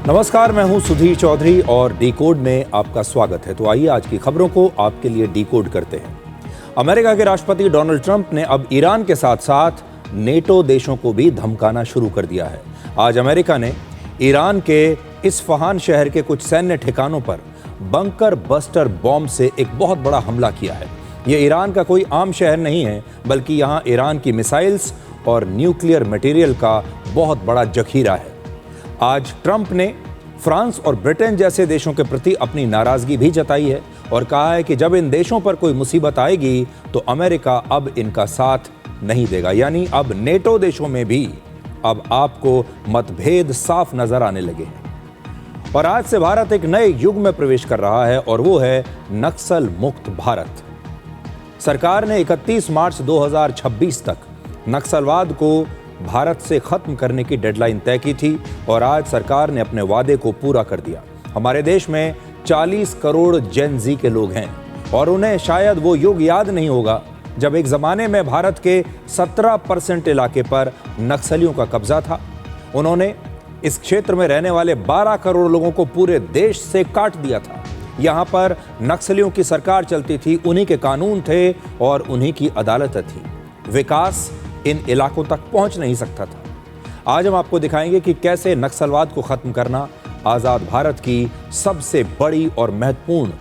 नमस्कार, मैं हूं सुधीर चौधरी और डिकोड में आपका स्वागत है। तो आइए आज की खबरों को आपके लिए डिकोड करते हैं। अमेरिका के राष्ट्रपति डोनाल्ड ट्रंप ने अब ईरान के साथ साथ नेटो देशों को भी धमकाना शुरू कर दिया है। आज अमेरिका ने ईरान के इस्फहान शहर के कुछ सैन्य ठिकानों पर बंकर बस्टर बॉम्ब से एक बहुत बड़ा हमला किया है। ये ईरान का कोई आम शहर नहीं है, बल्कि यहाँ ईरान की मिसाइल्स और न्यूक्लियर मटेरियल का बहुत बड़ा जखीरा है। आज ट्रंप ने फ्रांस और ब्रिटेन जैसे देशों के प्रति अपनी नाराजगी भी जताई है और कहा है कि जब इन देशों पर कोई मुसीबत आएगी तो अमेरिका अब इनका साथ नहीं देगा। यानी अब नेटो देशों में भी अब आपको मतभेद साफ नजर आने लगे हैं। और आज से भारत एक नए युग में प्रवेश कर रहा है और वो है नक्सल मुक्त भारत। सरकार ने 31 मार्च 2026 तक नक्सलवाद को भारत से खत्म करने की डेडलाइन तय की थी और आज सरकार ने अपने वादे को पूरा कर दिया। हमारे देश में 40 करोड़ जेन जी के लोग हैं और उन्हें शायद वो युग याद नहीं होगा जब एक ज़माने में भारत के 17% इलाके पर नक्सलियों का कब्जा था। उन्होंने इस क्षेत्र में रहने वाले 12 करोड़ लोगों को पूरे देश से काट दिया था। यहाँ पर नक्सलियों की सरकार चलती थी, उन्हीं के कानून थे और उन्हीं की अदालतें थी। विकास इन इलाकों तक पहुंच नहीं सकता था। आज हम आपको दिखाएंगे कि कैसे नक्सलवाद को खत्म करना आज़ाद भारत की सबसे बड़ी और महत्वपूर्ण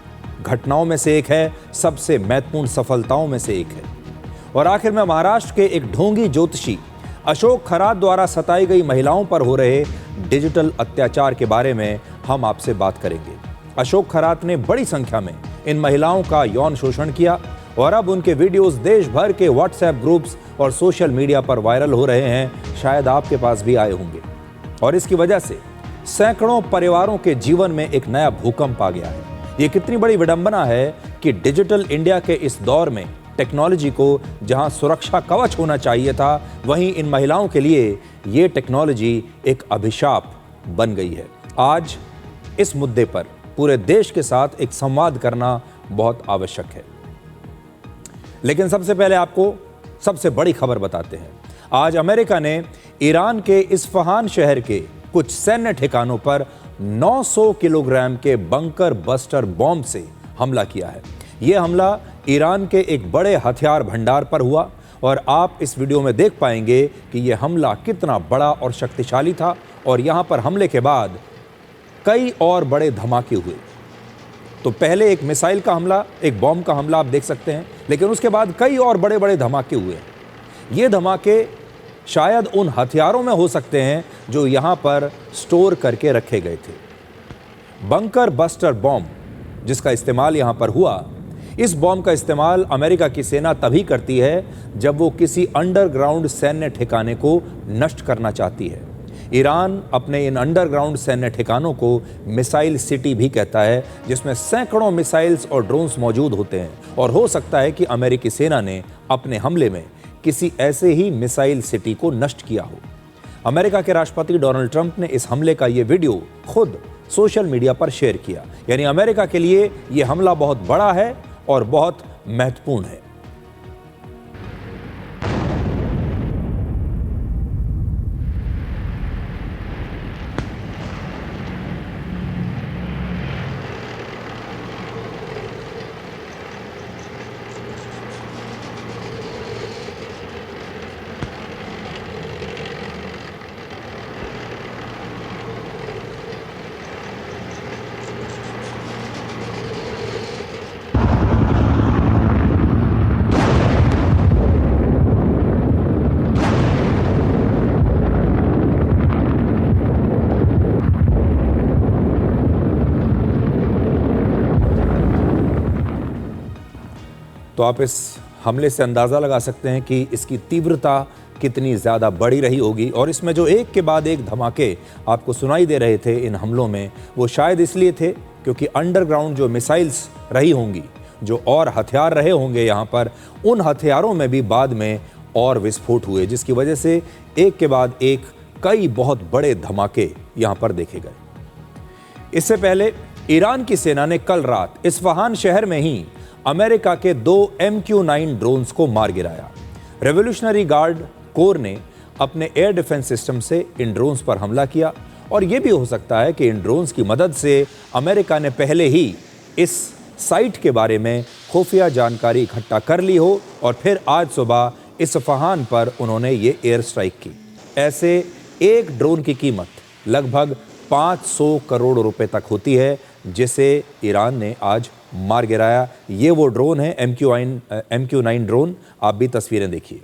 घटनाओं में से एक है, सबसे महत्वपूर्ण सफलताओं में से एक है। और आखिर में महाराष्ट्र के एक ढोंगी ज्योतिषी अशोक खरात द्वारा सताई गई महिलाओं पर हो रहे डिजिटल अत्याचार के बारे में हम आपसे बात करेंगे। अशोक खरात ने बड़ी संख्या में इन महिलाओं का यौन शोषण किया और अब उनके वीडियोस देश भर के व्हाट्सएप ग्रुप्स और सोशल मीडिया पर वायरल हो रहे हैं। शायद आपके पास भी आए होंगे और इसकी वजह से सैकड़ों परिवारों के जीवन में एक नया भूकंप आ गया है। ये कितनी बड़ी विडंबना है कि डिजिटल इंडिया के इस दौर में टेक्नोलॉजी को जहां सुरक्षा कवच होना चाहिए था, वहीं इन महिलाओं के लिए ये टेक्नोलॉजी एक अभिशाप बन गई है। आज इस मुद्दे पर पूरे देश के साथ एक संवाद करना बहुत आवश्यक है। लेकिन सबसे पहले आपको सबसे बड़ी खबर बताते हैं। आज अमेरिका ने ईरान के इस्फहान शहर के कुछ सैन्य ठिकानों पर 900 किलोग्राम के बंकर बस्टर बॉम्ब से हमला किया है। यह हमला ईरान के एक बड़े हथियार भंडार पर हुआ और आप इस वीडियो में देख पाएंगे कि यह हमला कितना बड़ा और शक्तिशाली था। और यहां पर हमले के बाद कई और बड़े धमाके हुए। तो पहले एक मिसाइल का हमला, एक बॉम्ब का हमला आप देख सकते हैं, लेकिन उसके बाद कई और बड़े बड़े धमाके हुए। ये धमाके शायद उन हथियारों में हो सकते हैं जो यहाँ पर स्टोर करके रखे गए थे। बंकर बस्टर बॉम्ब जिसका इस्तेमाल यहाँ पर हुआ, इस बॉम्ब का इस्तेमाल अमेरिका की सेना तभी करती है जब वो किसी अंडरग्राउंड सैन्य ठिकाने को नष्ट करना चाहती है। ईरान अपने इन अंडरग्राउंड सैन्य ठिकानों को मिसाइल सिटी भी कहता है, जिसमें सैकड़ों मिसाइल्स और ड्रोन्स मौजूद होते हैं। और हो सकता है कि अमेरिकी सेना ने अपने हमले में किसी ऐसे ही मिसाइल सिटी को नष्ट किया हो। अमेरिका के राष्ट्रपति डोनाल्ड ट्रंप ने इस हमले का ये वीडियो खुद सोशल मीडिया पर शेयर किया। यानी अमेरिका के लिए ये हमला बहुत बड़ा है और बहुत महत्वपूर्ण है। तो आप इस हमले से अंदाज़ा लगा सकते हैं कि इसकी तीव्रता कितनी ज़्यादा बड़ी रही होगी। और इसमें जो एक के बाद एक धमाके आपको सुनाई दे रहे थे इन हमलों में, वो शायद इसलिए थे क्योंकि अंडरग्राउंड जो मिसाइल्स रही होंगी, जो और हथियार रहे होंगे यहाँ पर, उन हथियारों में भी बाद में और विस्फोट हुए, जिसकी वजह से एक के बाद एक कई बहुत बड़े धमाके यहाँ पर देखे गए। इससे पहले ईरान की सेना ने कल रात इस्फहान शहर में ही अमेरिका के 2 MQ-9 ड्रोन्स को मार गिराया। रेवोल्यूशनरी गार्ड कोर ने अपने एयर डिफेंस सिस्टम से इन ड्रोन्स पर हमला किया और ये भी हो सकता है कि इन ड्रोन्स की मदद से अमेरिका ने पहले ही इस साइट के बारे में खुफिया जानकारी इकट्ठा कर ली हो और फिर आज सुबह इस्फहान पर उन्होंने ये एयर स्ट्राइक की। ऐसे एक ड्रोन की कीमत लगभग 500 करोड़ रुपए तक होती है, जिसे ईरान ने आज मार गिराया। ये वो ड्रोन है MQ-9 ड्रोन। आप भी तस्वीरें देखिए।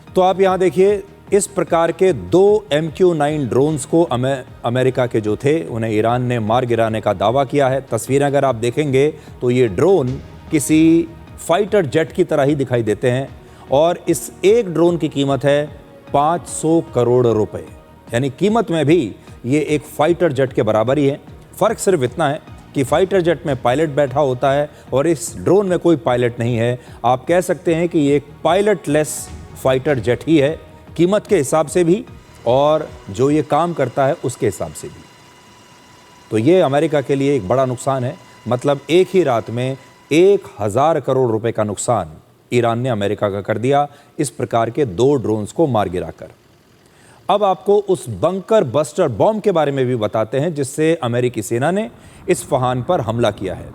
तो आप यहाँ देखिए, इस प्रकार के 2 MQ-9 ड्रोन्स को अमेरिका के जो थे उन्हें ईरान ने मार गिराने का दावा किया है। तस्वीरें अगर आप देखेंगे तो ये ड्रोन किसी फाइटर जेट की तरह ही दिखाई देते हैं और इस एक ड्रोन की कीमत है 500 करोड़ रुपए, यानी कीमत में भी ये एक फाइटर जेट के बराबर ही है। फ़र्क सिर्फ इतना है कि फाइटर जेट में पायलट बैठा होता है और इस ड्रोन में कोई पायलट नहीं है। आप कह सकते हैं कि ये एक पायलटलेस फाइटर जेट ही है, कीमत के हिसाब से भी और जो ये काम करता है उसके हिसाब से भी। तो ये अमेरिका के लिए एक बड़ा नुकसान है। मतलब एक ही रात में 1000 करोड़ रुपए का नुकसान ईरान ने अमेरिका का कर दिया इस प्रकार के 2 ड्रोन्स को मार गिराकर। अब आपको उस बंकर बस्टर बॉम्ब के बारे में भी बताते हैं जिससे अमेरिकी सेना ने इस्फहान पर हमला किया है।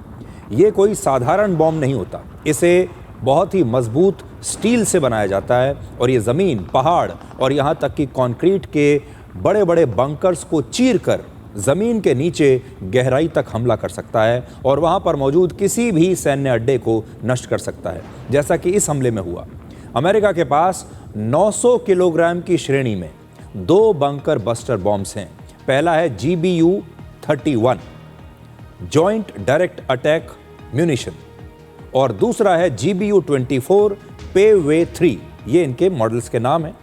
ये कोई साधारण बॉम्ब नहीं होता, इसे बहुत ही मजबूत स्टील से बनाया जाता है और ये ज़मीन, पहाड़ और यहाँ तक कि कंक्रीट के बड़े बड़े बंकर्स को चीरकर ज़मीन के नीचे गहराई तक हमला कर सकता है और वहाँ पर मौजूद किसी भी सैन्य अड्डे को नष्ट कर सकता है, जैसा कि इस हमले में हुआ। अमेरिका के पास 900 किलोग्राम की श्रेणी में 2 बंकर बस्टर बॉम्ब्स हैं। पहला है GBU-31 joint direct attack munition और दूसरा है GBU-24 पेवे 3। ये इनके मॉडल्स के नाम हैं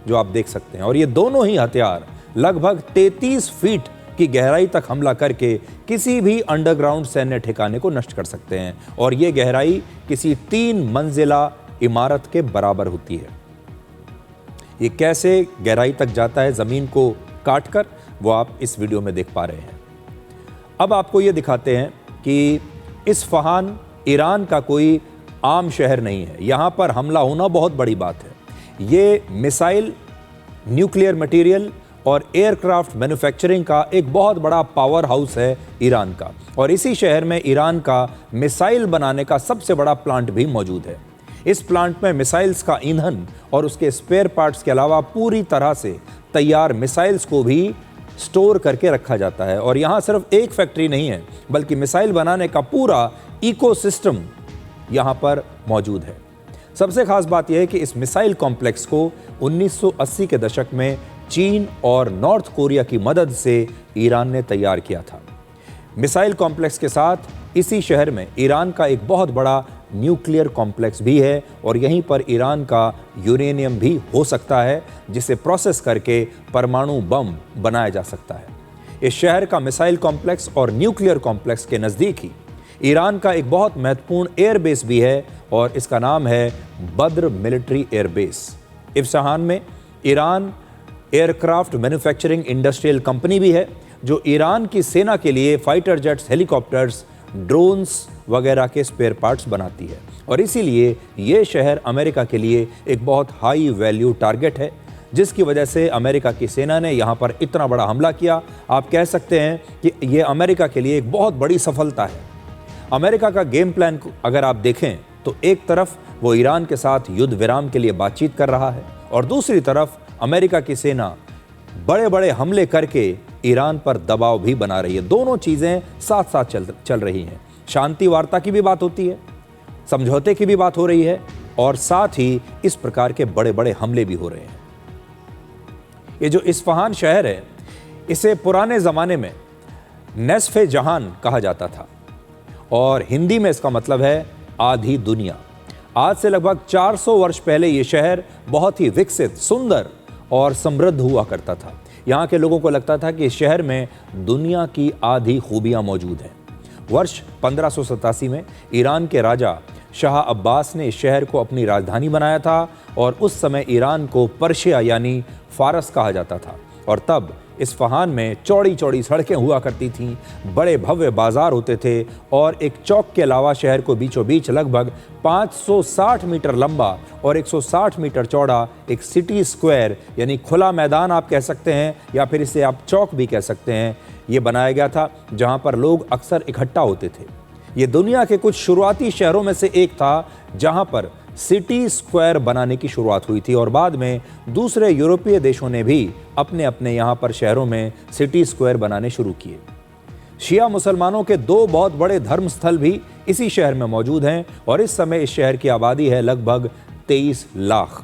जो आप देख सकते हैं। और ये दोनों ही हथियार लगभग 33 फीट की गहराई तक हमला करके किसी भी अंडरग्राउंड सैन्य ठिकाने को नष्ट कर सकते हैं और ये गहराई किसी 3 मंजिला इमारत के बराबर होती है। ये कैसे गहराई तक जाता है ज़मीन को काटकर, वो आप इस वीडियो में देख पा रहे हैं। अब आपको ये दिखाते हैं कि इस्फहान ईरान का कोई आम शहर नहीं है। यहाँ पर हमला होना बहुत बड़ी बात है। ये मिसाइल, न्यूक्लियर मटेरियल और एयरक्राफ्ट मैन्युफैक्चरिंग का एक बहुत बड़ा पावर हाउस है ईरान का और इसी शहर में ईरान का मिसाइल बनाने का सबसे बड़ा प्लांट भी मौजूद है। इस प्लांट में मिसाइल्स का ईंधन और उसके स्पेयर पार्ट्स के अलावा पूरी तरह से तैयार मिसाइल्स को भी स्टोर करके रखा जाता है और यहाँ सिर्फ एक फैक्ट्री नहीं है बल्कि मिसाइल बनाने का पूरा इकोसिस्टम यहाँ पर मौजूद है। सबसे खास बात यह है कि इस मिसाइल कॉम्प्लेक्स को 1980 के दशक में चीन और नॉर्थ कोरिया की मदद से ईरान ने तैयार किया था। मिसाइल कॉम्प्लेक्स के साथ इसी शहर में ईरान का एक बहुत बड़ा न्यूक्लियर कॉम्प्लेक्स भी है और यहीं पर ईरान का यूरेनियम भी हो सकता है जिसे प्रोसेस करके परमाणु बम बनाया जा सकता है। इस शहर का मिसाइल कॉम्प्लेक्स और न्यूक्लियर कॉम्प्लेक्स के नज़दीक ही ईरान का एक बहुत महत्वपूर्ण एयरबेस भी है और इसका नाम है बद्र मिलिट्री एयरबेस। इस्फहान में Iran aircraft manufacturing industrial company भी है जो ईरान की सेना के लिए फाइटर जेट्स, हेलीकॉप्टर्स, ड्रोन्स वगैरह के स्पेयर पार्ट्स बनाती है और इसीलिए ये शहर अमेरिका के लिए एक बहुत हाई वैल्यू टारगेट है जिसकी वजह से अमेरिका की सेना ने यहाँ पर इतना बड़ा हमला किया। आप कह सकते हैं कि ये अमेरिका के लिए एक बहुत बड़ी सफलता है। अमेरिका का गेम प्लान अगर आप देखें तो एक तरफ वो ईरान के साथ युद्ध विराम के लिए बातचीत कर रहा है और दूसरी तरफ अमेरिका की सेना बड़े बड़े हमले करके ईरान पर दबाव भी बना रही है। दोनों चीज़ें साथ साथ चल रही हैं। शांति वार्ता की भी बात होती है, समझौते की भी बात हो रही है और साथ ही इस प्रकार के बड़े बड़े हमले भी हो रहे हैं। ये जो इस्फहान शहर है इसे पुराने ज़माने में नस्फ़े जहान कहा जाता था और हिंदी में इसका मतलब है आधी दुनिया। आज से लगभग 400 वर्ष पहले ये शहर बहुत ही विकसित, सुंदर और समृद्ध हुआ करता था। यहाँ के लोगों को लगता था कि इस शहर में दुनिया की आधी खूबियाँ मौजूद हैं। वर्ष 1587 में ईरान के राजा शाह अब्बास ने इस शहर को अपनी राजधानी बनाया था और उस समय ईरान को पर्शिया यानी फारस कहा जाता था। और तब इस्फहान में चौड़ी चौड़ी सड़कें हुआ करती थीं, बड़े भव्य बाजार होते थे और एक चौक के अलावा शहर को बीचों बीच लगभग 560 मीटर लंबा और 160 मीटर चौड़ा एक सिटी स्क्वायर यानी खुला मैदान आप कह सकते हैं, या फिर इसे आप चौक भी कह सकते हैं, ये बनाया गया था जहाँ पर लोग अक्सर इकट्ठा होते थे। ये दुनिया के कुछ शुरुआती शहरों में से एक था जहाँ पर सिटी स्क्वायर बनाने की शुरुआत हुई थी और बाद में दूसरे यूरोपीय देशों ने भी अपने अपने यहाँ पर शहरों में सिटी स्क्वायर बनाने शुरू किए। शिया मुसलमानों के दो बहुत बड़े धर्म स्थल भी इसी शहर में मौजूद हैं और इस समय इस शहर की आबादी है लगभग 23 लाख।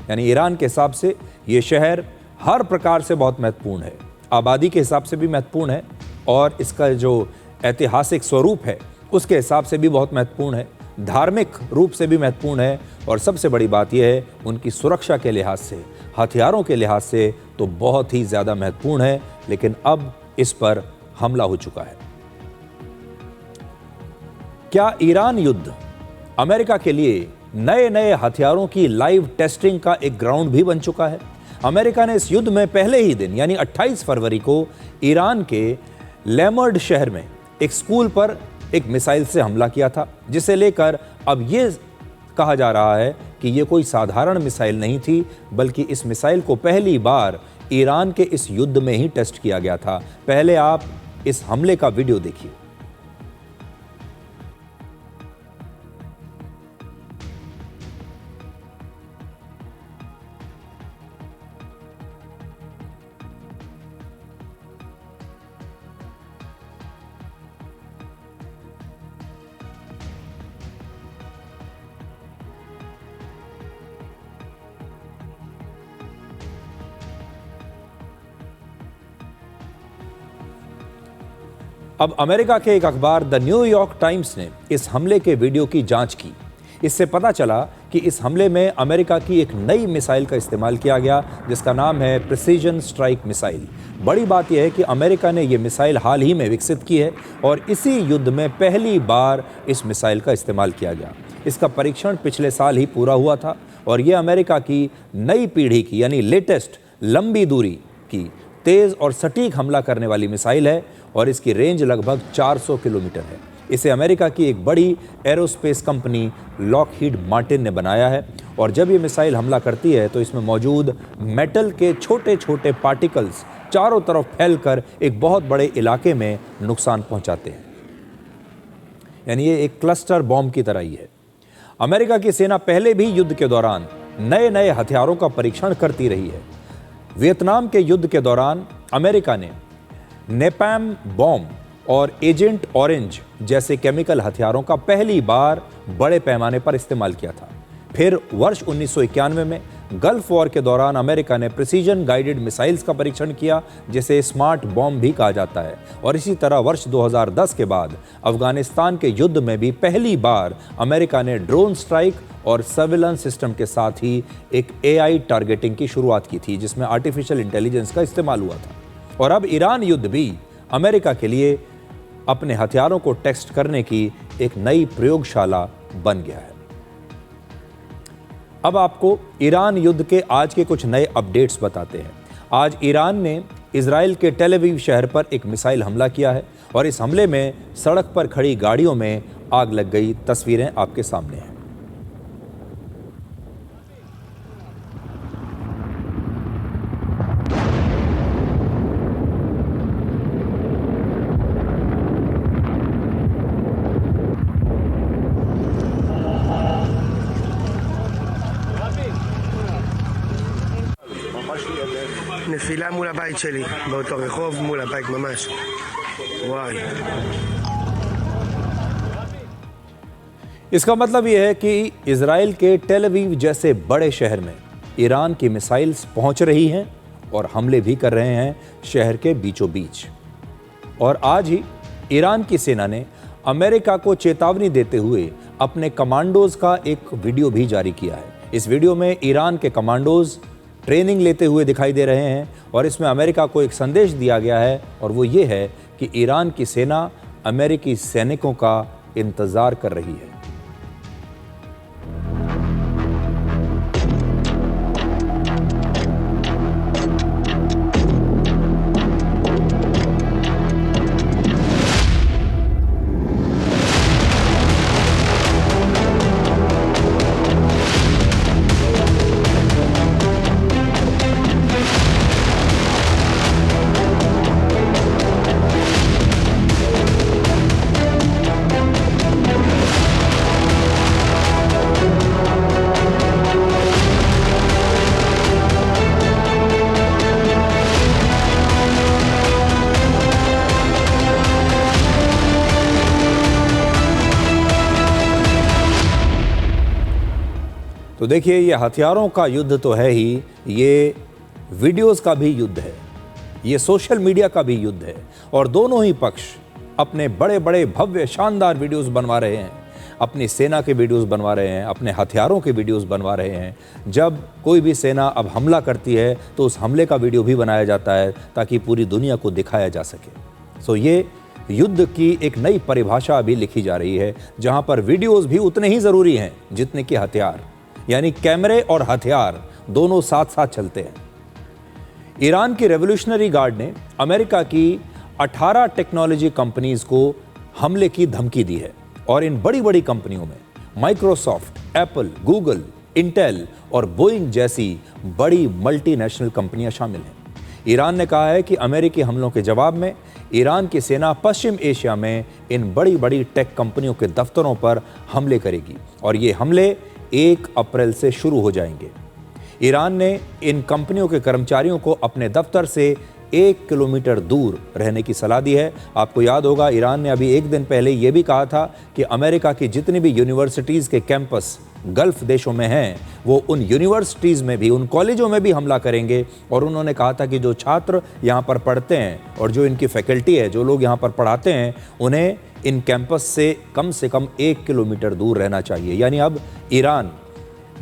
यानी ईरान के हिसाब से ये शहर हर प्रकार से बहुत महत्वपूर्ण है, आबादी के हिसाब से भी महत्वपूर्ण है और इसका जो ऐतिहासिक स्वरूप है उसके हिसाब से भी बहुत महत्वपूर्ण है, धार्मिक रूप से भी महत्वपूर्ण है और सबसे बड़ी बात यह है उनकी सुरक्षा के लिहाज से, हथियारों के लिहाज से तो बहुत ही ज़्यादा महत्वपूर्ण है। लेकिन अब इस पर हमला हो चुका है। क्या ईरान युद्ध अमेरिका के लिए नए नए हथियारों की लाइव टेस्टिंग का एक ग्राउंड भी बन चुका है? अमेरिका ने इस युद्ध में पहले ही दिन यानी 28 फरवरी को ईरान के लेमर्ड शहर में एक स्कूल पर एक मिसाइल से हमला किया था, जिसे लेकर अब ये कहा जा रहा है कि ये कोई साधारण मिसाइल नहीं थी, बल्कि इस मिसाइल को पहली बार ईरान के इस युद्ध में ही टेस्ट किया गया था। पहले आप इस हमले का वीडियो देखिए। अब अमेरिका के एक अखबार द न्यूयॉर्क टाइम्स ने इस हमले के वीडियो की जांच की। इससे पता चला कि इस हमले में अमेरिका की एक नई मिसाइल का इस्तेमाल किया गया जिसका नाम है प्रिसीजन स्ट्राइक मिसाइल। बड़ी बात यह है कि अमेरिका ने यह मिसाइल हाल ही में विकसित की है और इसी युद्ध में पहली बार इस मिसाइल का इस्तेमाल किया गया। इसका परीक्षण पिछले साल ही पूरा हुआ था और यह अमेरिका की नई पीढ़ी की यानी लेटेस्ट लंबी दूरी की तेज़ और सटीक हमला करने वाली मिसाइल है और इसकी रेंज लगभग 400 किलोमीटर है। इसे अमेरिका की एक बड़ी एरोस्पेस कंपनी लॉकहीड मार्टिन ने बनाया है और जब ये मिसाइल हमला करती है तो इसमें मौजूद मेटल के छोटे छोटे पार्टिकल्स चारों तरफ फैलकर एक बहुत बड़े इलाके में नुकसान पहुंचाते हैं। यानी ये एक क्लस्टर बॉम्ब की तरह ही है। अमेरिका की सेना पहले भी युद्ध के दौरान नए नए हथियारों का परीक्षण करती रही है। वियतनाम के युद्ध के दौरान अमेरिका ने नेपैम बॉम्ब और एजेंट ऑरेंज जैसे केमिकल हथियारों का पहली बार बड़े पैमाने पर इस्तेमाल किया था। फिर वर्ष 1991 में गल्फ वॉर के दौरान अमेरिका ने प्रिसीजन गाइडेड मिसाइल्स का परीक्षण किया जिसे स्मार्ट बॉम्ब भी कहा जाता है। और इसी तरह वर्ष 2010 के बाद अफगानिस्तान के युद्ध में भी पहली बार अमेरिका ने ड्रोन स्ट्राइक और सर्विलांस सिस्टम के साथ ही एक AI टारगेटिंग की शुरुआत की थी जिसमें आर्टिफिशियल इंटेलिजेंस का इस्तेमाल हुआ था। और अब ईरान युद्ध भी अमेरिका के लिए अपने हथियारों को टेस्ट करने की एक नई प्रयोगशाला बन गया है। अब आपको ईरान युद्ध के आज के कुछ नए अपडेट्स बताते हैं। आज ईरान ने इजराइल के टेल अवीव शहर पर एक मिसाइल हमला किया है और इस हमले में सड़क पर खड़ी गाड़ियों में आग लग गई। तस्वीरें आपके सामने हैं। נפילה מול הבית שלי, באותו רחוב מול הבית ממש. וואי. इसका मतलब यह है कि इजराइल के टेल अवीव जैसे बड़े शहर में ईरान की मिसाइल्स पहुंच रही हैं और हमले भी कर रहे हैं शहर के बीचों बीच। और आज ही ईरान की सेना ने अमेरिका को चेतावनी देते हुए अपने कमांडोज का एक वीडियो भी जारी किया है। इस वीडियो में ईरान के कमांडोज ट्रेनिंग लेते हुए दिखाई दे रहे हैं और इसमें अमेरिका को एक संदेश दिया गया है और वो ये है कि ईरान की सेना अमेरिकी सैनिकों का इंतजार कर रही है। तो देखिए, ये हथियारों का युद्ध तो है ही, ये वीडियोस का भी युद्ध है, ये सोशल मीडिया का भी युद्ध है और दोनों ही पक्ष अपने बड़े बड़े भव्य शानदार वीडियोस बनवा रहे हैं, अपनी सेना के वीडियोस बनवा रहे हैं, अपने हथियारों के वीडियोस बनवा रहे हैं। जब कोई भी सेना अब हमला करती है तो उस हमले का वीडियो भी बनाया जाता है ताकि पूरी दुनिया को दिखाया जा सके। सो ये युद्ध की एक नई परिभाषा अभी लिखी जा रही है, जहां पर वीडियोस भी उतने ही ज़रूरी हैं जितने कि हथियार, यानी कैमरे और हथियार दोनों साथ साथ चलते हैं। ईरान की रेवोल्यूशनरी गार्ड ने अमेरिका की 18 टेक्नोलॉजी कंपनीज को हमले की धमकी दी है और इन बड़ी बड़ी कंपनियों में माइक्रोसॉफ्ट, एप्पल, गूगल, इंटेल और बोइंग जैसी बड़ी मल्टीनेशनल कंपनियां शामिल हैं। ईरान ने कहा है कि अमेरिकी हमलों के जवाब में ईरान की सेना पश्चिम एशिया में इन बड़ी बड़ी टेक कंपनियों के दफ्तरों पर हमले करेगी और ये हमले 1 अप्रैल से शुरू हो जाएंगे। ईरान ने इन कंपनियों के कर्मचारियों को अपने दफ्तर से 1 किलोमीटर दूर रहने की सलाह दी है। आपको याद होगा, ईरान ने अभी एक दिन पहले ये भी कहा था कि अमेरिका की जितनी भी यूनिवर्सिटीज़ के कैंपस गल्फ देशों में हैं, वो उन यूनिवर्सिटीज़ में भी, उन कॉलेजों में भी हमला करेंगे। और उन्होंने कहा था कि जो छात्र यहाँ पर पढ़ते हैं और जो इनकी फैकल्टी है, जो लोग यहाँ पर पढ़ाते हैं, उन्हें इन कैंपस से कम 1 किलोमीटर दूर रहना चाहिए। यानी अब ईरान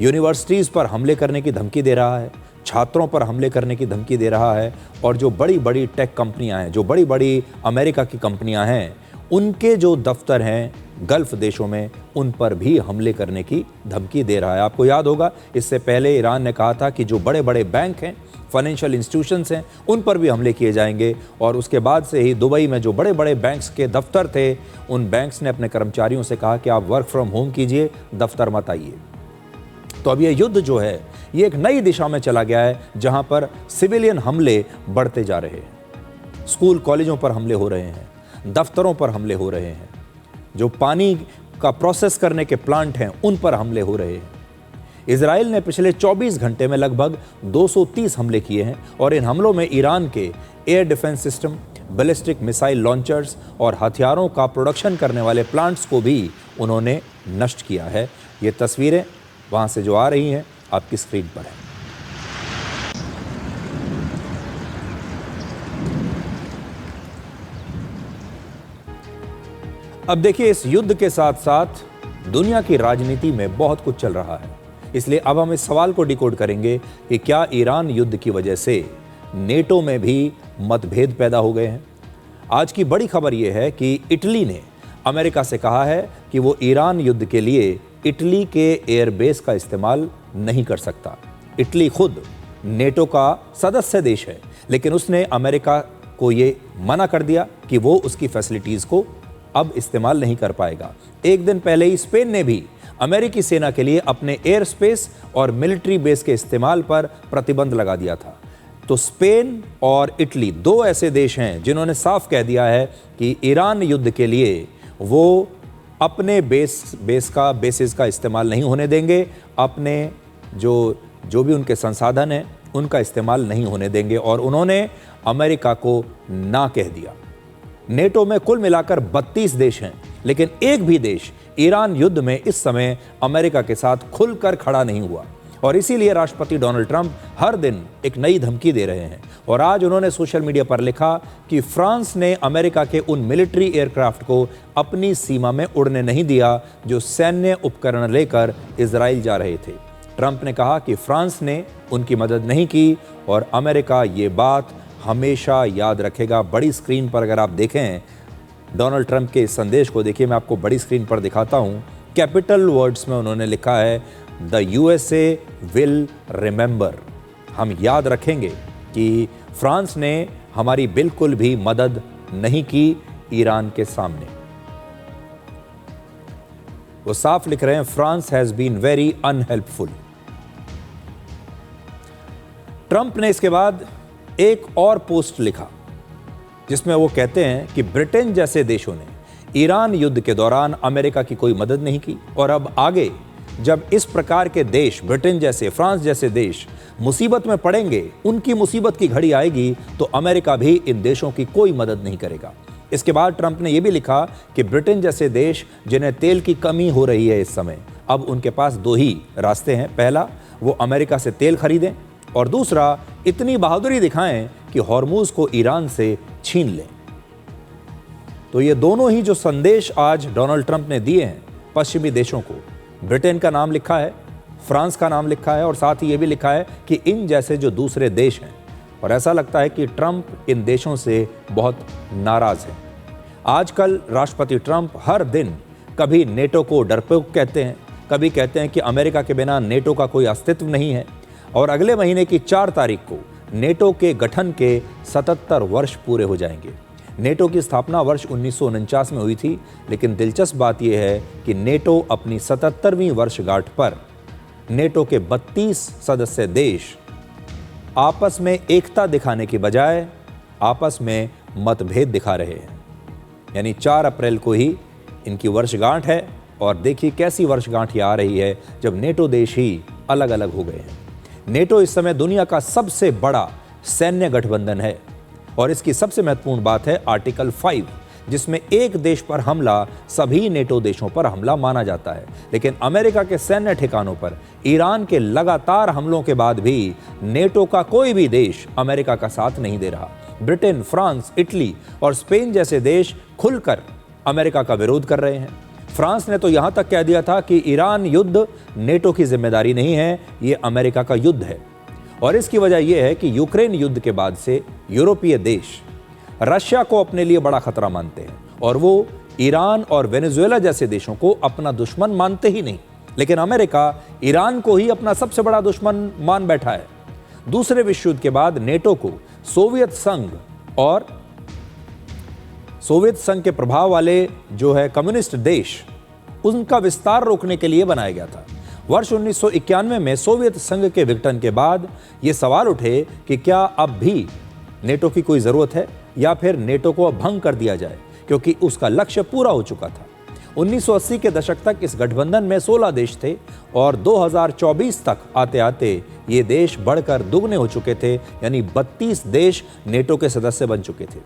यूनिवर्सिटीज़ पर हमले करने की धमकी दे रहा है, छात्रों पर हमले करने की धमकी दे रहा है और जो बड़ी बड़ी टेक कंपनियां हैं, जो बड़ी बड़ी अमेरिका की कंपनियां हैं, उनके जो दफ्तर हैं गल्फ देशों में, उन पर भी हमले करने की धमकी दे रहा है। आपको याद होगा, इससे पहले ईरान ने कहा था कि जो बड़े बड़े बैंक हैं, फाइनेंशियल इंस्टीट्यूशंस हैं, उन पर भी हमले किए जाएंगे। और उसके बाद से ही दुबई में जो बड़े बड़े बैंक्स के दफ्तर थे, उन बैंक्स ने अपने कर्मचारियों से कहा कि आप वर्क फ्रॉम होम कीजिए, दफ्तर मत आइए। तो अब ये युद्ध जो है, ये एक नई दिशा में चला गया है, जहां पर सिविलियन हमले बढ़ते जा रहे हैं। स्कूल कॉलेजों पर हमले हो रहे हैं, दफ्तरों पर हमले हो रहे हैं, जो पानी का प्रोसेस करने के प्लांट हैं, उन पर हमले हो रहे हैं। इजराइल ने पिछले 24 घंटे में लगभग 230 हमले किए हैं और इन हमलों में ईरान के air defence system, ballistic missile launchers और हथियारों का प्रोडक्शन करने वाले प्लांट्स को भी उन्होंने नष्ट किया है। ये तस्वीरें वहाँ से जो आ रही हैं, आपकी स्क्रीन पर है। अब देखिए, इस युद्ध के साथ साथ दुनिया की राजनीति में बहुत कुछ चल रहा है, इसलिए अब हम इस सवाल को डिकोड करेंगे कि क्या ईरान युद्ध की वजह से नेटो में भी मतभेद पैदा हो गए हैं। आज की बड़ी खबर यह है कि इटली ने अमेरिका से कहा है कि वो ईरान युद्ध के लिए इटली के एयरबेस का इस्तेमाल नहीं कर सकता। इटली खुद नेटो का सदस्य देश है, लेकिन उसने अमेरिका को ये मना कर दिया कि वो उसकी फैसिलिटीज़ को अब इस्तेमाल नहीं कर पाएगा। एक दिन पहले ही स्पेन ने भी अमेरिकी सेना के लिए अपने एयर स्पेस और मिलिट्री बेस के इस्तेमाल पर प्रतिबंध लगा दिया था। तो स्पेन और इटली 2 ऐसे देश हैं जिन्होंने साफ कह दिया है कि ईरान युद्ध के लिए वो अपने बेसिस का इस्तेमाल नहीं होने देंगे, अपने जो भी उनके संसाधन हैं उनका इस्तेमाल नहीं होने देंगे। और उन्होंने अमेरिका को ना कह दिया। नेटो में कुल मिलाकर 32 देश हैं, लेकिन एक भी देश ईरान युद्ध में इस समय अमेरिका के साथ खुलकर खड़ा नहीं हुआ। और इसीलिए राष्ट्रपति डोनाल्ड ट्रंप हर दिन एक नई धमकी दे रहे हैं। और आज उन्होंने सोशल मीडिया पर लिखा कि फ्रांस ने अमेरिका के उन मिलिट्री एयरक्राफ्ट को अपनी सीमा में उड़ने नहीं दिया जो सैन्य उपकरण लेकर इजराइल जा रहे थे। ट्रंप ने कहा कि फ्रांस ने उनकी मदद नहीं की और अमेरिका ये बात हमेशा याद रखेगा। बड़ी स्क्रीन पर अगर आप देखें डोनाल्ड ट्रंप के इस संदेश को, देखिए मैं आपको बड़ी स्क्रीन पर दिखाता हूँ। कैपिटल वर्ड्स में उन्होंने लिखा है, द यूएसए विल रिमेंबर। हम याद रखेंगे कि फ्रांस ने हमारी बिल्कुल भी मदद नहीं की ईरान के सामने। वो साफ लिख रहे हैं, France has been very unhelpful. Trump ने इसके बाद एक और पोस्ट लिखा जिसमें वो कहते हैं कि ब्रिटेन जैसे देशों ने ईरान युद्ध के दौरान अमेरिका की कोई मदद नहीं की और अब आगे जब इस प्रकार के देश, ब्रिटेन जैसे, फ्रांस जैसे देश मुसीबत में पड़ेंगे, उनकी मुसीबत की घड़ी आएगी तो अमेरिका भी इन देशों की कोई मदद नहीं करेगा। इसके बाद ट्रंप ने यह भी लिखा कि ब्रिटेन जैसे देश जिन्हें तेल की कमी हो रही है इस समय, अब उनके पास दो ही रास्ते हैं। पहला, वो अमेरिका से तेल खरीदें और दूसरा, इतनी बहादुरी दिखाएं कि हॉर्मूज को ईरान से छीन लें। तो ये दोनों ही जो संदेश आज डोनाल्ड ट्रंप ने दिए हैं पश्चिमी देशों को, ब्रिटेन का नाम लिखा है, फ्रांस का नाम लिखा है और साथ ही ये भी लिखा है कि इन जैसे जो दूसरे देश हैं, और ऐसा लगता है कि ट्रंप इन देशों से बहुत नाराज है। आजकल राष्ट्रपति ट्रंप हर दिन कभी नेटो को डरपोक कहते हैं, कभी कहते हैं कि अमेरिका के बिना नेटो का कोई अस्तित्व नहीं है, और अगले महीने की 4 तारीख को नेटो के गठन के 77 वर्ष पूरे हो जाएंगे। नेटो की स्थापना वर्ष 1949 में हुई थी, लेकिन दिलचस्प बात यह है कि नेटो अपनी 77वीं वर्षगांठ पर नेटो के 32 सदस्य देश आपस में एकता दिखाने की बजाय आपस में मतभेद दिखा रहे हैं। यानी 4 अप्रैल को ही इनकी वर्षगांठ है और देखिए कैसी वर्षगांठ ये आ रही है जब नेटो देश ही अलग अलग हो गए हैं। नेटो इस समय दुनिया का सबसे बड़ा सैन्य गठबंधन है और इसकी सबसे महत्वपूर्ण बात है आर्टिकल 5, जिसमें एक देश पर हमला सभी नेटो देशों पर हमला माना जाता है। लेकिन अमेरिका के सैन्य ठिकानों पर ईरान के लगातार हमलों के बाद भी नेटो का कोई भी देश अमेरिका का साथ नहीं दे रहा। ब्रिटेन, फ्रांस, इटली और स्पेन जैसे देश खुलकर अमेरिका का विरोध कर रहे हैं। फ्रांस ने तो यहां तक कह दिया था कि ईरान युद्ध नेटो की जिम्मेदारी नहीं है, ये अमेरिका का युद्ध है। और इसकी वजह यह है कि यूक्रेन युद्ध के बाद से यूरोपीय देश रशिया को अपने लिए बड़ा खतरा मानते हैं और वो ईरान और वेनेजुएला जैसे देशों को अपना दुश्मन मानते ही नहीं। लेकिन अमेरिका ईरान को ही अपना सबसे बड़ा दुश्मन मान बैठा है। दूसरे विश्व युद्ध के बाद नेटो को सोवियत संघ और सोवियत संघ के प्रभाव वाले जो है कम्युनिस्ट देश, उनका विस्तार रोकने के लिए बनाया गया था। वर्ष 1991 में सोवियत संघ के विघटन के बाद ये सवाल उठे कि क्या अब भी नेटो की कोई ज़रूरत है या फिर नेटो को अब भंग कर दिया जाए, क्योंकि उसका लक्ष्य पूरा हो चुका था। 1980 के दशक तक इस गठबंधन में 16 देश थे और 2024 तक आते आते ये देश बढ़कर दुगने हो चुके थे, यानी 32 देश नेटो के सदस्य बन चुके थे।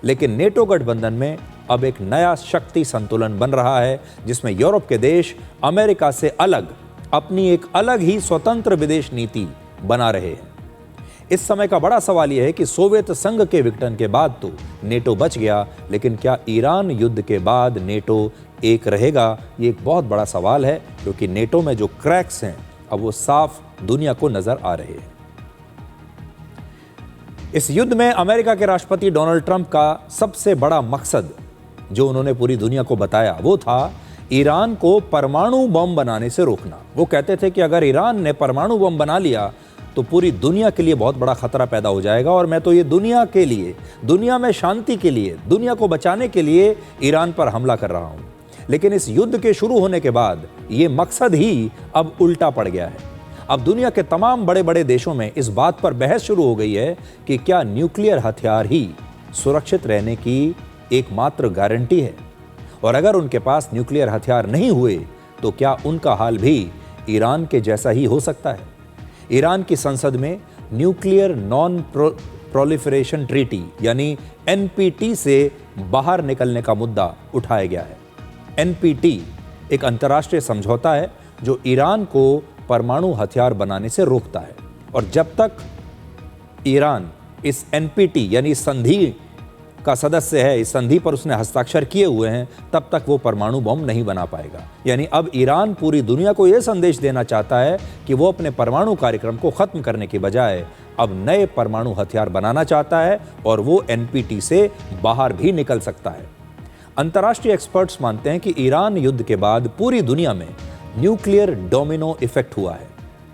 लेकिन नेटो गठबंधन में अब एक नया शक्ति संतुलन बन रहा है, जिसमें यूरोप के देश अमेरिका से अलग अपनी एक अलग ही स्वतंत्र विदेश नीति बना रहे हैं। इस समय का बड़ा सवाल यह है कि सोवियत संघ के विघटन के बाद तो नेटो बच गया, लेकिन क्या ईरान युद्ध के बाद नेटो एक रहेगा? ये एक बहुत बड़ा सवाल है, क्योंकि नेटो में जो क्रैक्स हैं अब वो साफ दुनिया को नजर आ रहे हैं। इस युद्ध में अमेरिका के राष्ट्रपति डोनाल्ड ट्रंप का सबसे बड़ा मकसद जो उन्होंने पूरी दुनिया को बताया वो था ईरान को परमाणु बम बनाने से रोकना। वो कहते थे कि अगर ईरान ने परमाणु बम बना लिया तो पूरी दुनिया के लिए बहुत बड़ा खतरा पैदा हो जाएगा और मैं तो ये दुनिया के लिए, दुनिया में शांति के लिए, दुनिया को बचाने के लिए ईरान पर हमला कर रहा हूं। लेकिन इस युद्ध के शुरू होने के बाद ये मकसद ही अब उल्टा पड़ गया है। अब दुनिया के तमाम बड़े बड़े देशों में इस बात पर बहस शुरू हो गई है कि क्या न्यूक्लियर हथियार ही सुरक्षित रहने की एकमात्र गारंटी है, और अगर उनके पास न्यूक्लियर हथियार नहीं हुए तो क्या उनका हाल भी ईरान के जैसा ही हो सकता है। ईरान की संसद में न्यूक्लियर नॉन प्रोलिफरेशन ट्रीटी यानी एनपीटी से बाहर निकलने का मुद्दा उठाया गया है। एनपीटी एक अंतर्राष्ट्रीय समझौता है जो ईरान को परमाणु हथियार बनाने से रोकता है। और जब तक ईरान इस एनपीटी यानी संधि का सदस्य है, इस संधि पर उसने हस्ताक्षर किए हुए हैं, तब तक वो परमाणु बम नहीं बना पाएगा। यानी अब ईरान पूरी दुनिया को यह संदेश देना चाहता है कि वो अपने परमाणु कार्यक्रम को खत्म करने के बजाय अब नए परमाणु हथियार बनाना चाहता है और वो एनपीटी से बाहर भी निकल सकता है। अंतर्राष्ट्रीय एक्सपर्ट्स मानते हैं कि ईरान युद्ध के बाद पूरी दुनिया में न्यूक्लियर डोमिनो इफेक्ट हुआ है,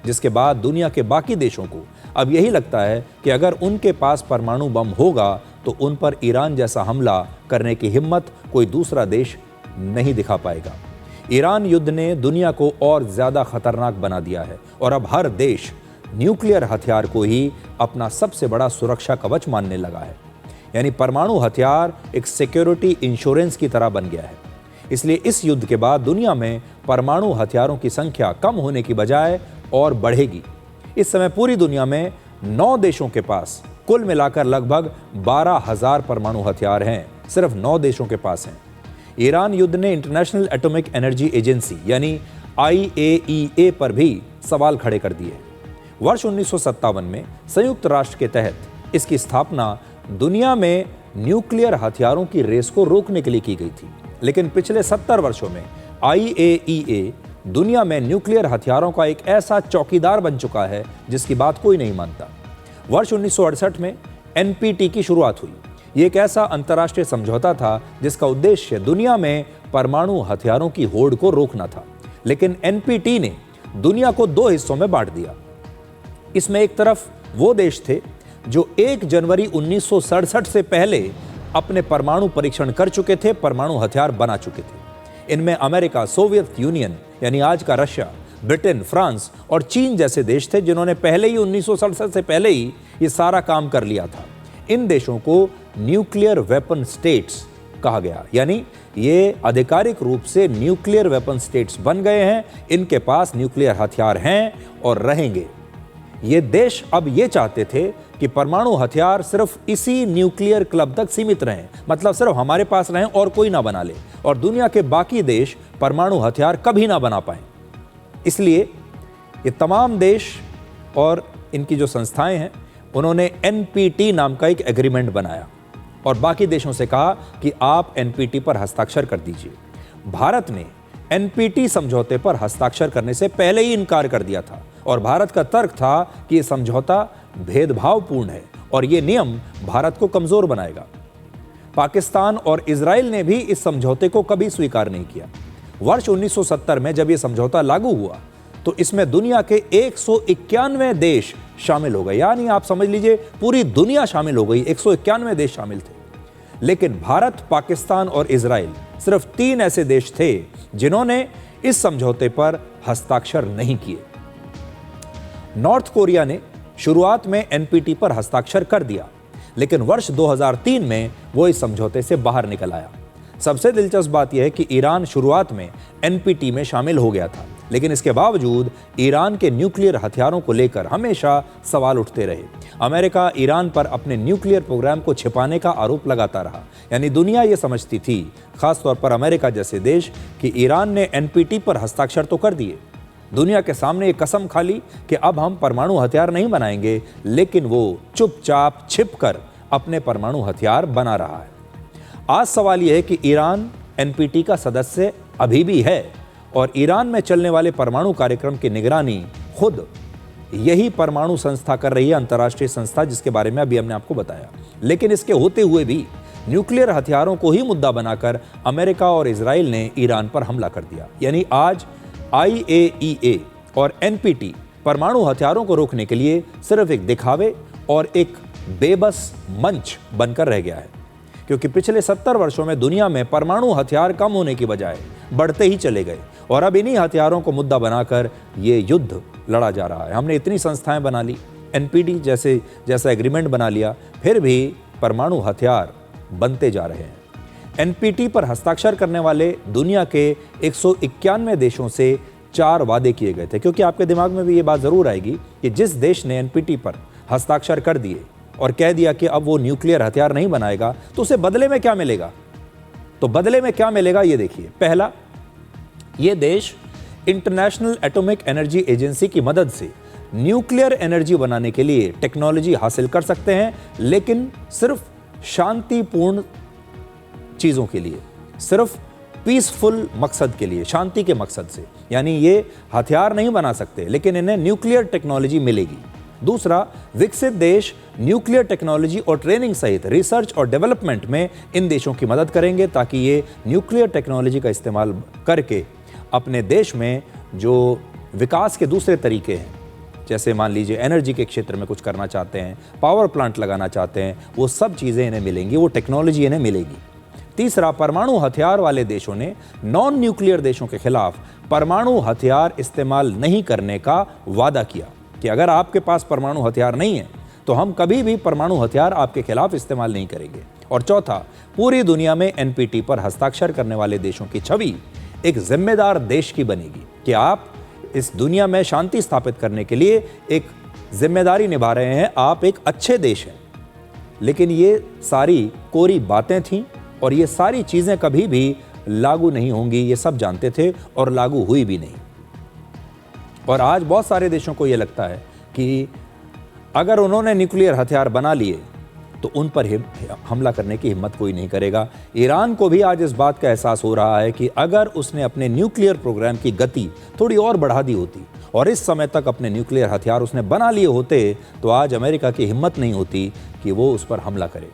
जिसके बाद दुनिया के बाकी देशों को अब यही लगता है कि अगर उनके पास परमाणु बम होगा तो उन पर ईरान जैसा हमला करने की हिम्मत कोई दूसरा देश नहीं दिखा पाएगा। ईरान युद्ध ने दुनिया को और ज्यादा खतरनाक बना दिया है और अब हर देश न्यूक्लियर हथियार को ही अपना सबसे बड़ा सुरक्षा कवच मानने लगा है। यानी परमाणु हथियार एक सिक्योरिटी इंश्योरेंस की तरह बन गया है। इसलिए इस युद्ध के बाद दुनिया में परमाणु हथियारों की संख्या कम होने की बजाय और बढ़ेगी। इस समय पूरी दुनिया में 9 देशों के पास कुल मिलाकर लगभग 12,000 परमाणु हथियार हैं, सिर्फ 9 देशों के पास हैं। ईरान युद्ध ने इंटरनेशनल एटॉमिक एनर्जी एजेंसी यानी IAEA पर भी सवाल खड़े कर दिए। वर्ष 1957 में संयुक्त राष्ट्र के तहत इसकी स्थापना दुनिया में न्यूक्लियर हथियारों की रेस को रोकने के लिए की गई थी, लेकिन पिछले 70 वर्षों में IAEA दुनिया में न्यूक्लियर हथियारों का एक ऐसा चौकीदार बन चुका है जिसकी बात कोई नहीं मानता। वर्ष 1968 में NPT की शुरुआत हुई। ये एक ऐसा अंतर्राष्ट्रीय समझौता था जिसका उद्देश्य दुनिया में परमाणु हथियारों की होड़ को रोकना था, लेकिन NPT ने दुनिया को 2 हिस्सों में बांट दिया। इसमें एक तरफ वो देश थे जो 1 जनवरी 1967 से पहले अपने परमाणु परीक्षण कर चुके थे, परमाणु हथियार बना चुके थे। इनमें अमेरिका, सोवियत यूनियन यानी आज का रशिया, ब्रिटेन, फ्रांस और चीन जैसे देश थे जिन्होंने पहले ही 1967 से पहले ही ये सारा काम कर लिया था। इन देशों को न्यूक्लियर वेपन स्टेट्स कहा गया, यानी ये आधिकारिक रूप से न्यूक्लियर वेपन स्टेट्स बन गए हैं। इनके पास न्यूक्लियर हथियार हैं और रहेंगे। ये देश अब ये चाहते थे कि परमाणु हथियार सिर्फ इसी न्यूक्लियर क्लब तक सीमित रहें, मतलब सिर्फ हमारे पास रहें और कोई ना बना ले, और दुनिया के बाकी देश परमाणु हथियार कभी ना बना पाएं। इसलिए ये तमाम देश और इनकी जो संस्थाएं हैं उन्होंने NPT नाम का एक एग्रीमेंट बनाया और बाकी देशों से कहा कि आप NPT पर हस्ताक्षर कर दीजिए। भारत ने NPT समझौते पर हस्ताक्षर करने से पहले ही इनकार कर दिया था और भारत का तर्क था कि यह समझौता भेदभावपूर्ण है और यह नियम भारत को कमजोर बनाएगा। पाकिस्तान और इजराइल ने भी इस समझौते को कभी स्वीकार नहीं किया। वर्ष 1970 में जब यह समझौता लागू हुआ तो इसमें दुनिया के 191 देश शामिल हो गए, यानी आप समझ लीजिए पूरी दुनिया शामिल हो गई, 191 देश शामिल थे। लेकिन भारत, पाकिस्तान और इजराइल सिर्फ 3 ऐसे देश थे जिन्होंने इस समझौते पर हस्ताक्षर नहीं किए। नॉर्थ कोरिया ने शुरुआत में NPT पर हस्ताक्षर कर दिया, लेकिन वर्ष 2003 में वो इस समझौते से बाहर निकल आया। सबसे दिलचस्प बात यह है कि ईरान शुरुआत में NPT में शामिल हो गया था, लेकिन इसके बावजूद ईरान के न्यूक्लियर हथियारों को लेकर हमेशा सवाल उठते रहे। अमेरिका ईरान पर अपने न्यूक्लियर प्रोग्राम को छिपाने का आरोप लगाता रहा, यानी दुनिया ये समझती थी, खासतौर पर अमेरिका जैसे देश, कि ईरान ने NPT पर हस्ताक्षर तो कर दिए, दुनिया के सामने एक कसम खा ली कि अब हम परमाणु हथियार नहीं बनाएंगे, लेकिन वो चुपचाप छिपकर अपने परमाणु हथियार बना रहा है। आज सवाल यह है कि ईरान NPT का सदस्य अभी भी है और ईरान में चलने वाले परमाणु कार्यक्रम की निगरानी खुद यही परमाणु संस्था कर रही है, अंतर्राष्ट्रीय संस्था जिसके बारे में अभी हमने आपको बताया। लेकिन इसके होते हुए भी न्यूक्लियर हथियारों को ही मुद्दा बनाकर अमेरिका और इजराइल ने ईरान पर हमला कर दिया। यानी आज IAEA और NPT परमाणु हथियारों को रोकने के लिए सिर्फ एक दिखावे और एक बेबस मंच बनकर रह गया है, क्योंकि पिछले 70 वर्षों में दुनिया में परमाणु हथियार कम होने की बजाय बढ़ते ही चले गए और अब इन्हीं हथियारों को मुद्दा बनाकर ये युद्ध लड़ा जा रहा है। हमने इतनी संस्थाएं बना ली, NPT जैसा एग्रीमेंट बना लिया, फिर भी परमाणु हथियार बनते जा रहे हैं। NPT पर हस्ताक्षर करने वाले दुनिया के 191 देशों से 4 वादे किए गए थे, क्योंकि आपके दिमाग में भी ये बात जरूर आएगी कि जिस देश ने NPT पर हस्ताक्षर कर दिए और कह दिया कि अब वो न्यूक्लियर हथियार नहीं बनाएगा, तो उसे बदले में क्या मिलेगा? तो बदले में क्या मिलेगा ये देखिए। पहला, ये देश इंटरनेशनल एटॉमिक एनर्जी एजेंसी की मदद से न्यूक्लियर एनर्जी बनाने के लिए टेक्नोलॉजी हासिल कर सकते हैं, लेकिन सिर्फ शांतिपूर्ण चीजों के लिए, सिर्फ पीसफुल मकसद के लिए, शांति के मकसद से। यानी ये हथियार नहीं बना सकते, लेकिन इन्हें न्यूक्लियर टेक्नोलॉजी मिलेगी। दूसरा, विकसित देश न्यूक्लियर टेक्नोलॉजी और ट्रेनिंग सहित रिसर्च और डेवलपमेंट में इन देशों की मदद करेंगे, ताकि ये न्यूक्लियर टेक्नोलॉजी का इस्तेमाल करके अपने देश में जो विकास के दूसरे तरीके हैं, जैसे मान लीजिए एनर्जी के क्षेत्र में कुछ करना चाहते हैं, पावर प्लांट लगाना चाहते हैं, वो सब चीज़ें इन्हें मिलेंगी, वो टेक्नोलॉजी इन्हें मिलेगी। तीसरा, परमाणु हथियार वाले देशों ने नॉन न्यूक्लियर देशों के खिलाफ परमाणु हथियार इस्तेमाल नहीं करने का वादा किया कि अगर आपके पास परमाणु हथियार नहीं है तो हम कभी भी परमाणु हथियार आपके खिलाफ इस्तेमाल नहीं करेंगे। और चौथा, पूरी दुनिया में एनपीटी पर हस्ताक्षर करने वाले देशों की छवि एक जिम्मेदार देश की बनेगी कि आप इस दुनिया में शांति स्थापित करने के लिए एक जिम्मेदारी निभा रहे हैं, आप एक अच्छे देश हैं। लेकिन ये सारी कोरी बातें थीं और ये सारी चीज़ें कभी भी लागू नहीं होंगी, ये सब जानते थे और लागू हुई भी नहीं। और आज बहुत सारे देशों को ये लगता है कि अगर उन्होंने न्यूक्लियर हथियार बना लिए तो उन पर हमला करने की हिम्मत कोई नहीं करेगा। ईरान को भी आज इस बात का एहसास हो रहा है कि अगर उसने अपने न्यूक्लियर प्रोग्राम की गति थोड़ी और बढ़ा दी होती और इस समय तक अपने न्यूक्लियर हथियार उसने बना लिए होते तो आज अमेरिका की हिम्मत नहीं होती कि वो उस पर हमला करे।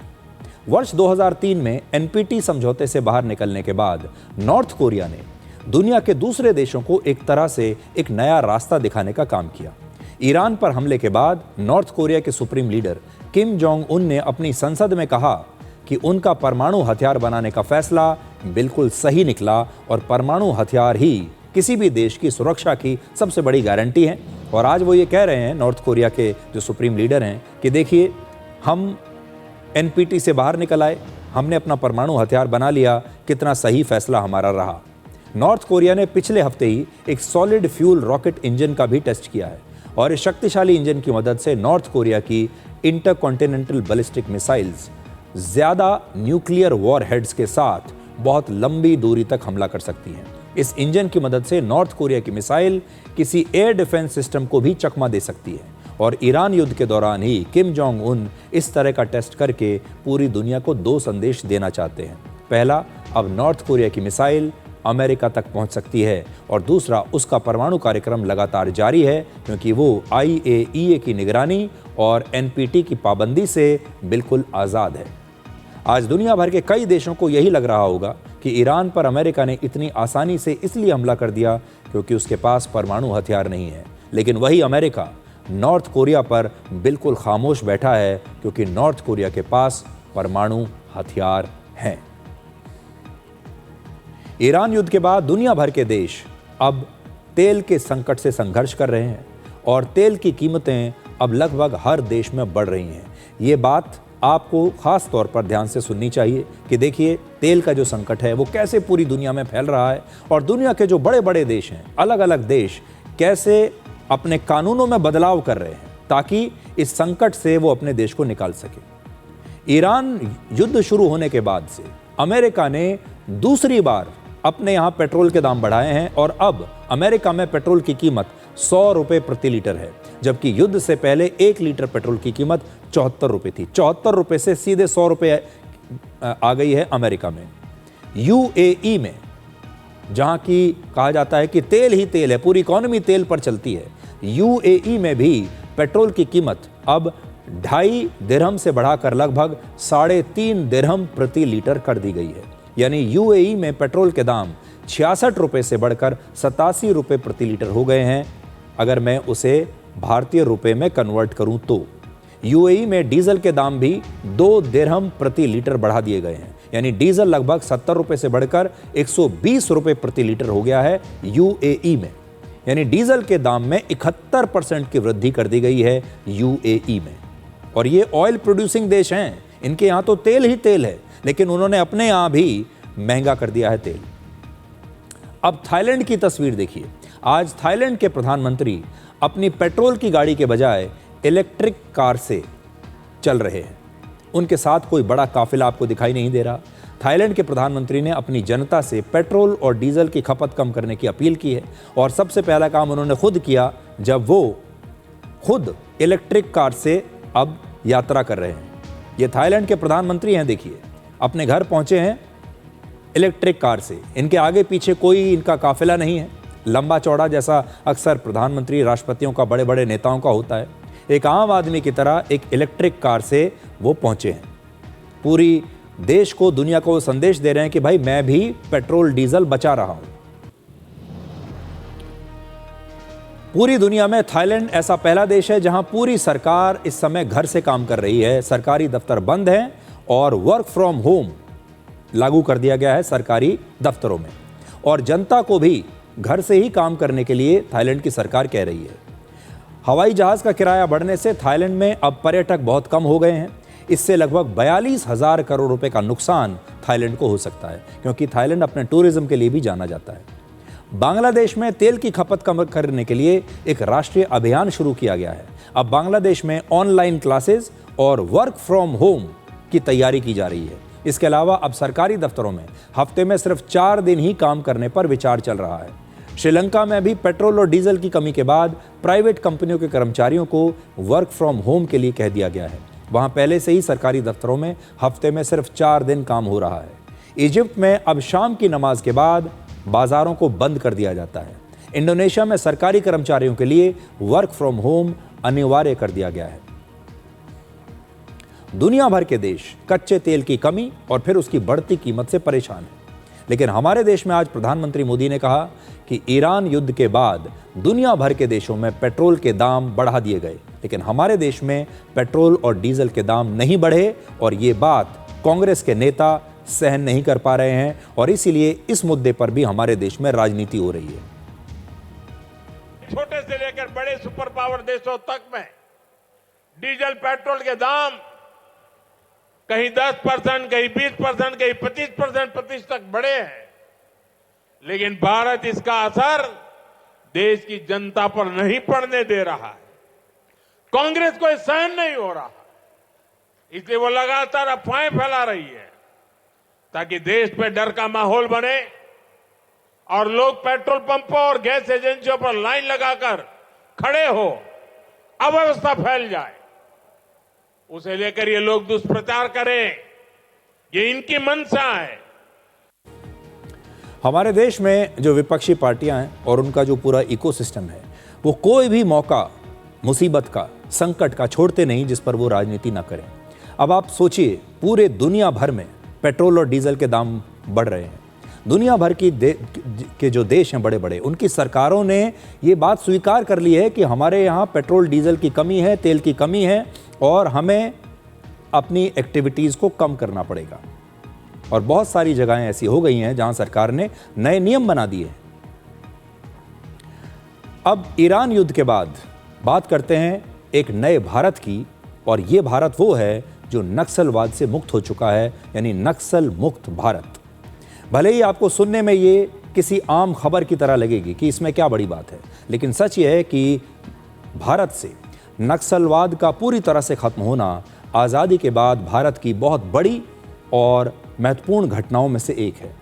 वर्ष 2003 में एनपीटी समझौते से बाहर निकलने के बाद नॉर्थ कोरिया ने दुनिया के दूसरे देशों को एक तरह से एक नया रास्ता दिखाने का काम किया। ईरान पर हमले के बाद नॉर्थ कोरिया के supreme leader Kim Jong Un ने अपनी संसद में कहा कि उनका परमाणु हथियार बनाने का फैसला बिल्कुल सही निकला और परमाणु हथियार ही किसी भी देश की सुरक्षा की सबसे बड़ी गारंटी है। और आज वो ये कह रहे हैं, नॉर्थ कोरिया के जो सुप्रीम लीडर हैं, कि देखिए हम एनपीटी से बाहर निकल आए, हमने अपना परमाणु हथियार बना लिया, कितना सही फैसला हमारा रहा। नॉर्थ कोरिया ने पिछले हफ्ते ही एक सॉलिड फ्यूल रॉकेट इंजन का भी टेस्ट किया है और इस शक्तिशाली इंजन की मदद से नॉर्थ कोरिया की इंटरकॉन्टिनेंटल बैलिस्टिक मिसाइल्स ज़्यादा न्यूक्लियर वॉरहेड्स के साथ बहुत लंबी दूरी तक हमला कर सकती हैं। इस इंजन की मदद से नॉर्थ कोरिया की मिसाइल किसी एयर डिफेंस सिस्टम को भी चकमा दे सकती है। और ईरान युद्ध के दौरान ही किम जोंग उन इस तरह का टेस्ट करके पूरी दुनिया को 2 संदेश देना चाहते हैं। पहला, अब नॉर्थ कोरिया की मिसाइल अमेरिका तक पहुंच सकती है और दूसरा, उसका परमाणु कार्यक्रम लगातार जारी है क्योंकि वो IAEA की निगरानी और NPT की पाबंदी से बिल्कुल आज़ाद है। आज दुनिया भर के कई देशों को यही लग रहा होगा कि ईरान पर अमेरिका ने इतनी आसानी से इसलिए हमला कर दिया क्योंकि उसके पास परमाणु हथियार नहीं है। लेकिन वही अमेरिका नॉर्थ कोरिया पर बिल्कुल खामोश बैठा है क्योंकि नॉर्थ कोरिया के पास परमाणु हथियार हैं। ईरान युद्ध के बाद दुनिया भर के देश अब तेल के संकट से संघर्ष कर रहे हैं और तेल की कीमतें अब लगभग हर देश में बढ़ रही हैं। ये बात आपको खास तौर पर ध्यान से सुननी चाहिए कि देखिए तेल का जो संकट है वो कैसे पूरी दुनिया में फैल रहा है और दुनिया के जो बड़े बड़े देश हैं, अलग अलग देश कैसे अपने कानूनों में बदलाव कर रहे हैं ताकि इस संकट से वो अपने देश को निकाल सके। ईरान युद्ध शुरू होने के बाद से अमेरिका ने दूसरी बार अपने यहाँ पेट्रोल के दाम बढ़ाए हैं और अब अमेरिका में पेट्रोल की कीमत 100 रुपये प्रति लीटर है, जबकि युद्ध से पहले 1 लीटर पेट्रोल की कीमत 74 रुपये थी। 74 रुपये से सीधे 100 रुपये आ गई है अमेरिका में। UAE में, जहाँ की कहा जाता है कि तेल ही तेल है, पूरी इकॉनमी तेल पर चलती है, UAE में भी पेट्रोल की कीमत अब 2.5 दिरहम से बढ़ाकर लगभग 3.5 दिरहम प्रति लीटर कर दी गई है। यानी UAE में पेट्रोल के दाम 66 रुपये से बढ़कर 87 रुपये प्रति लीटर हो गए हैं। अगर मैं उसे भारतीय रुपए में कन्वर्ट करूं तो UAE में डीजल के दाम भी 2 दिरहम प्रति लीटर बढ़ा दिए गए हैं। यानी डीजल लगभग 70 रुपये से बढ़कर 120 रुपये प्रति लीटर हो गया है UAE में। यानी डीजल के दाम में 71% की वृद्धि कर दी गई है UAE में। और ये ऑयल प्रोड्यूसिंग देश हैं, इनके यहाँ तो तेल ही तेल है, लेकिन उन्होंने अपने यहाँ भी महंगा कर दिया है तेल। अब थाईलैंड की तस्वीर देखिए। आज थाईलैंड के प्रधानमंत्री अपनी पेट्रोल की गाड़ी के बजाय इलेक्ट्रिक कार से चल रहे हैं। उनके साथ कोई बड़ा काफिला आपको दिखाई नहीं दे रहा। थाईलैंड के प्रधानमंत्री ने अपनी जनता से पेट्रोल और डीजल की खपत कम करने की अपील की है और सबसे पहला काम उन्होंने खुद किया जब वो खुद इलेक्ट्रिक कार से अब यात्रा कर रहे हैं। ये थाईलैंड के प्रधानमंत्री हैं, देखिए अपने घर पहुंचे हैं इलेक्ट्रिक कार से। इनके आगे पीछे कोई इनका काफिला नहीं है लंबा चौड़ा, जैसा अक्सर प्रधानमंत्री राष्ट्रपतियों का, बड़े बड़े नेताओं का होता है। एक आम आदमी की तरह एक इलेक्ट्रिक कार से वो पहुंचे हैं। पूरी देश को, दुनिया को संदेश दे रहे हैं कि भाई मैं भी पेट्रोल डीजल बचा रहा हूं। पूरी दुनिया में थाईलैंड ऐसा पहला देश है जहां पूरी सरकार इस समय घर से काम कर रही है। सरकारी दफ्तर बंद हैं और वर्क फ्रॉम होम लागू कर दिया गया है सरकारी दफ्तरों में, और जनता को भी घर से ही काम करने के लिए थाईलैंड की सरकार कह रही है। हवाई जहाज का किराया बढ़ने से थाईलैंड में अब पर्यटक बहुत कम हो गए हैं। इससे लगभग 42,000 करोड़ रुपए का नुकसान थाईलैंड को हो सकता है, क्योंकि थाईलैंड अपने टूरिज्म के लिए भी जाना जाता है। बांग्लादेश में तेल की खपत कम करने के लिए एक राष्ट्रीय अभियान शुरू किया गया है। अब बांग्लादेश में ऑनलाइन क्लासेस और वर्क फ्रॉम होम की तैयारी की जा रही है। इसके अलावा अब सरकारी दफ्तरों में हफ्ते में सिर्फ 4 दिन ही काम करने पर विचार चल रहा है। श्रीलंका में भी पेट्रोल और डीजल की कमी के बाद प्राइवेट कंपनियों के कर्मचारियों को वर्क फ्रॉम होम के लिए कह दिया गया है। वहां पहले से ही सरकारी दफ्तरों में हफ्ते में सिर्फ 4 दिन काम हो रहा है। इजिप्ट में अब शाम की नमाज के बाद बाजारों को बंद कर दिया जाता है। इंडोनेशिया में सरकारी कर्मचारियों के लिए वर्क फ्रॉम होम अनिवार्य कर दिया गया है। दुनिया भर के देश कच्चे तेल की कमी और फिर उसकी बढ़ती कीमत से परेशान हैं। लेकिन हमारे देश में आज प्रधानमंत्री मोदी ने कहा कि ईरान युद्ध के बाद दुनिया भर के देशों में पेट्रोल के दाम बढ़ा दिए गए, लेकिन हमारे देश में पेट्रोल और डीजल के दाम नहीं बढ़े, और ये बात कांग्रेस के नेता सहन नहीं कर पा रहे हैं, और इसीलिए इस मुद्दे पर भी हमारे देश में राजनीति हो रही है। छोटे से लेकर बड़े सुपर पावर देशों तक में डीजल पेट्रोल के दाम कहीं 10%, कहीं 20%, कहीं 25% प्रतिशत बढ़े हैं, लेकिन भारत इसका असर देश की जनता पर नहीं पड़ने दे रहा है। कांग्रेस को सहन नहीं हो रहा, इसलिए वो लगातार अफवाहें फैला रही है ताकि देश पे डर का माहौल बने और लोग पेट्रोल पंपों और गैस एजेंसियों पर लाइन लगाकर खड़े हो, अव्यवस्था फैल जाए। उसे लेकर ये लोग दुष्प्रचार करें, ये इनकी मंशा है। हमारे देश में जो विपक्षी पार्टियां हैं और उनका जो पूरा इकोसिस्टम है, वो कोई भी मौका मुसीबत का, संकट का छोड़ते नहीं जिस पर वो राजनीति ना करें। अब आप सोचिए, पूरे दुनिया भर में पेट्रोल और डीजल के दाम बढ़ रहे हैं। दुनिया भर के जो देश हैं बड़े बड़े, उनकी सरकारों ने ये बात स्वीकार कर ली है कि हमारे यहाँ पेट्रोल डीजल की कमी है, तेल की कमी है, और हमें अपनी एक्टिविटीज़ को कम करना पड़ेगा। और बहुत सारी जगहें ऐसी हो गई हैं जहां सरकार ने नए नियम बना दिए हैं। अब ईरान युद्ध के बाद बात करते हैं एक नए भारत की, और ये भारत वो है जो नक्सलवाद से मुक्त हो चुका है, यानी नक्सल मुक्त भारत। भले ही आपको सुनने में ये किसी आम खबर की तरह लगेगी कि इसमें क्या बड़ी बात है, लेकिन सच ये है कि भारत से नक्सलवाद का पूरी तरह से खत्म होना आज़ादी के बाद भारत की बहुत बड़ी और महत्वपूर्ण घटनाओं में से एक है।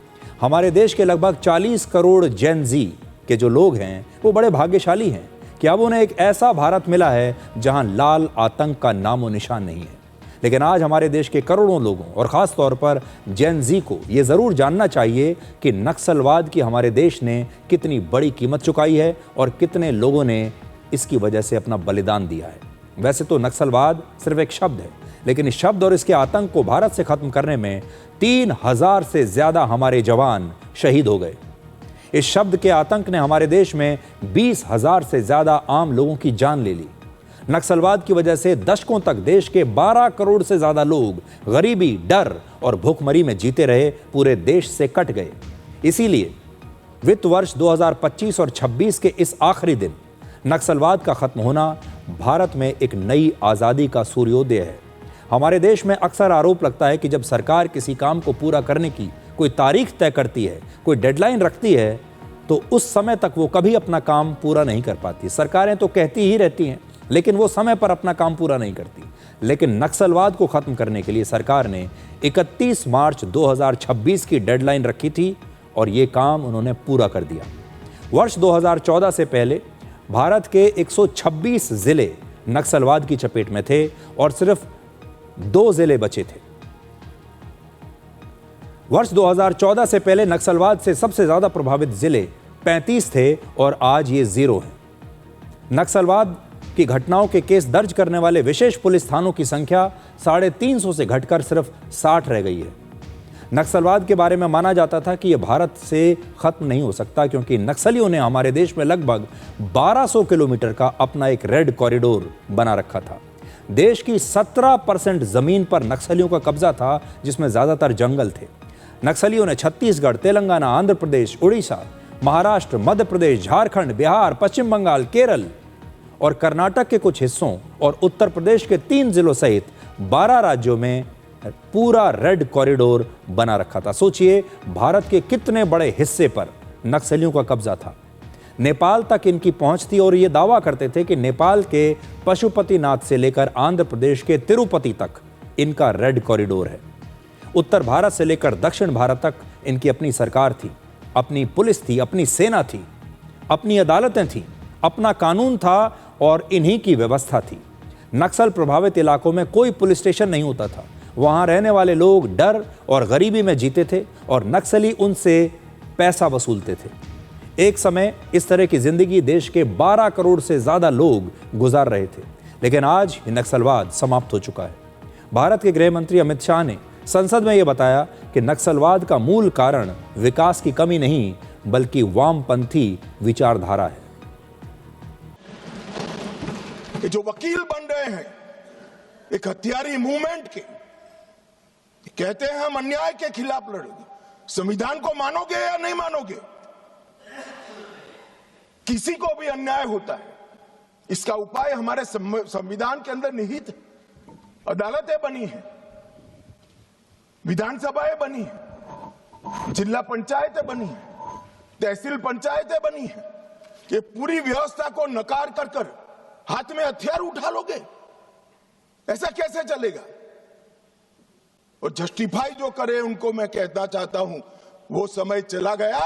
हमारे देश के लगभग 40 करोड़ जेन ज़ी के जो लोग हैं वो बड़े भाग्यशाली हैं कि अब उन्हें एक ऐसा भारत मिला है जहां लाल आतंक का नामो निशान नहीं है। लेकिन आज हमारे देश के करोड़ों लोगों और ख़ास तौर पर जेन ज़ी को ये ज़रूर जानना चाहिए कि नक्सलवाद की हमारे देश ने कितनी बड़ी कीमत चुकाई है और कितने लोगों ने इसकी वजह से अपना बलिदान दिया है। वैसे तो नक्सलवाद सिर्फ एक शब्द है, लेकिन इस शब्द और इसके आतंक को भारत से खत्म करने में 3,000 से ज़्यादा हमारे जवान शहीद हो गए। इस शब्द के आतंक ने हमारे देश में 20,000 से ज़्यादा आम लोगों की जान ले ली। नक्सलवाद की वजह से दशकों तक देश के 12 करोड़ से ज़्यादा लोग गरीबी, डर और भूखमरी में जीते रहे, पूरे देश से कट गए। इसीलिए वित्त वर्ष 2025 और 26 के इस आखिरी दिन नक्सलवाद का खत्म होना भारत में एक नई आज़ादी का सूर्योदय है। हमारे देश में अक्सर आरोप लगता है कि जब सरकार किसी काम को पूरा करने की कोई तारीख तय करती है, कोई डेडलाइन रखती है, तो उस समय तक वो कभी अपना काम पूरा नहीं कर पाती। सरकारें तो कहती ही रहती हैं लेकिन वो समय पर अपना काम पूरा नहीं करती। लेकिन नक्सलवाद को खत्म करने के लिए सरकार ने 31 मार्च 2026 की डेडलाइन रखी थी और ये काम उन्होंने पूरा कर दिया। वर्ष 2014 से पहले भारत के 126 जिले नक्सलवाद की चपेट में थे और सिर्फ 2 जिले बचे थे। वर्ष 2014 से पहले नक्सलवाद से सबसे ज्यादा प्रभावित जिले 35 थे और आज ये 0 हैं। नक्सलवाद की घटनाओं के केस दर्ज करने वाले विशेष पुलिस थानों की संख्या 350 से घटकर सिर्फ 60 रह गई है। नक्सलवाद के बारे में माना जाता था कि यह भारत से खत्म नहीं हो सकता, क्योंकि नक्सलियों ने हमारे देश में लगभग 1200 किलोमीटर का अपना एक रेड कॉरिडोर बना रखा था। देश की 17% जमीन पर नक्सलियों का कब्जा था, जिसमें ज्यादातर जंगल थे। नक्सलियों ने छत्तीसगढ़, तेलंगाना, आंध्र प्रदेश, उड़ीसा, महाराष्ट्र, मध्य प्रदेश, झारखंड, बिहार, पश्चिम बंगाल, केरल और कर्नाटक के कुछ हिस्सों और उत्तर प्रदेश के 3 जिलों सहित 12 राज्यों में पूरा रेड कॉरिडोर बना रखा था। सोचिए भारत के कितने बड़े हिस्से पर नक्सलियों का कब्जा था। नेपाल तक इनकी पहुंच थी और ये दावा करते थे कि नेपाल के पशुपतिनाथ से लेकर आंध्र प्रदेश के तिरुपति तक इनका रेड कॉरिडोर है। उत्तर भारत से लेकर दक्षिण भारत तक इनकी अपनी सरकार थी, अपनी पुलिस थी, अपनी सेना थी, अपनी अदालतें थी, अपना कानून था और इन्हीं की व्यवस्था थी। नक्सल प्रभावित इलाकों में कोई पुलिस स्टेशन नहीं होता था। वहां रहने वाले लोग डर और गरीबी में जीते थे और नक्सली उनसे पैसा वसूलते थे। एक समय इस तरह की जिंदगी देश के 12 करोड़ से ज्यादा लोग गुजार रहे थे। लेकिन आज ये नक्सलवाद समाप्त हो चुका है। भारत के गृह मंत्री अमित शाह ने संसद में यह बताया कि नक्सलवाद का मूल कारण विकास की कमी नहीं, बल्कि वामपंथी विचारधारा है। कि जो वकील बन रहे हैं एक हथियारी मूवमेंट के, कहते हैं हम अन्याय के खिलाफ लड़ेंगे। संविधान को मानोगे या नहीं मानोगे? किसी को भी अन्याय होता है, इसका उपाय हमारे संविधान के अंदर निहित है। अदालतें बनी हैं, विधानसभाएं बनी हैं, जिला पंचायतें बनी हैं, तहसील पंचायतें बनी हैं। ये पूरी व्यवस्था को नकार कर हाथ में हथियार उठा लोगे? ऐसा कैसे चलेगा? और जस्टिफाई जो करे उनको मैं कहना चाहता हूं, वो समय चला गया।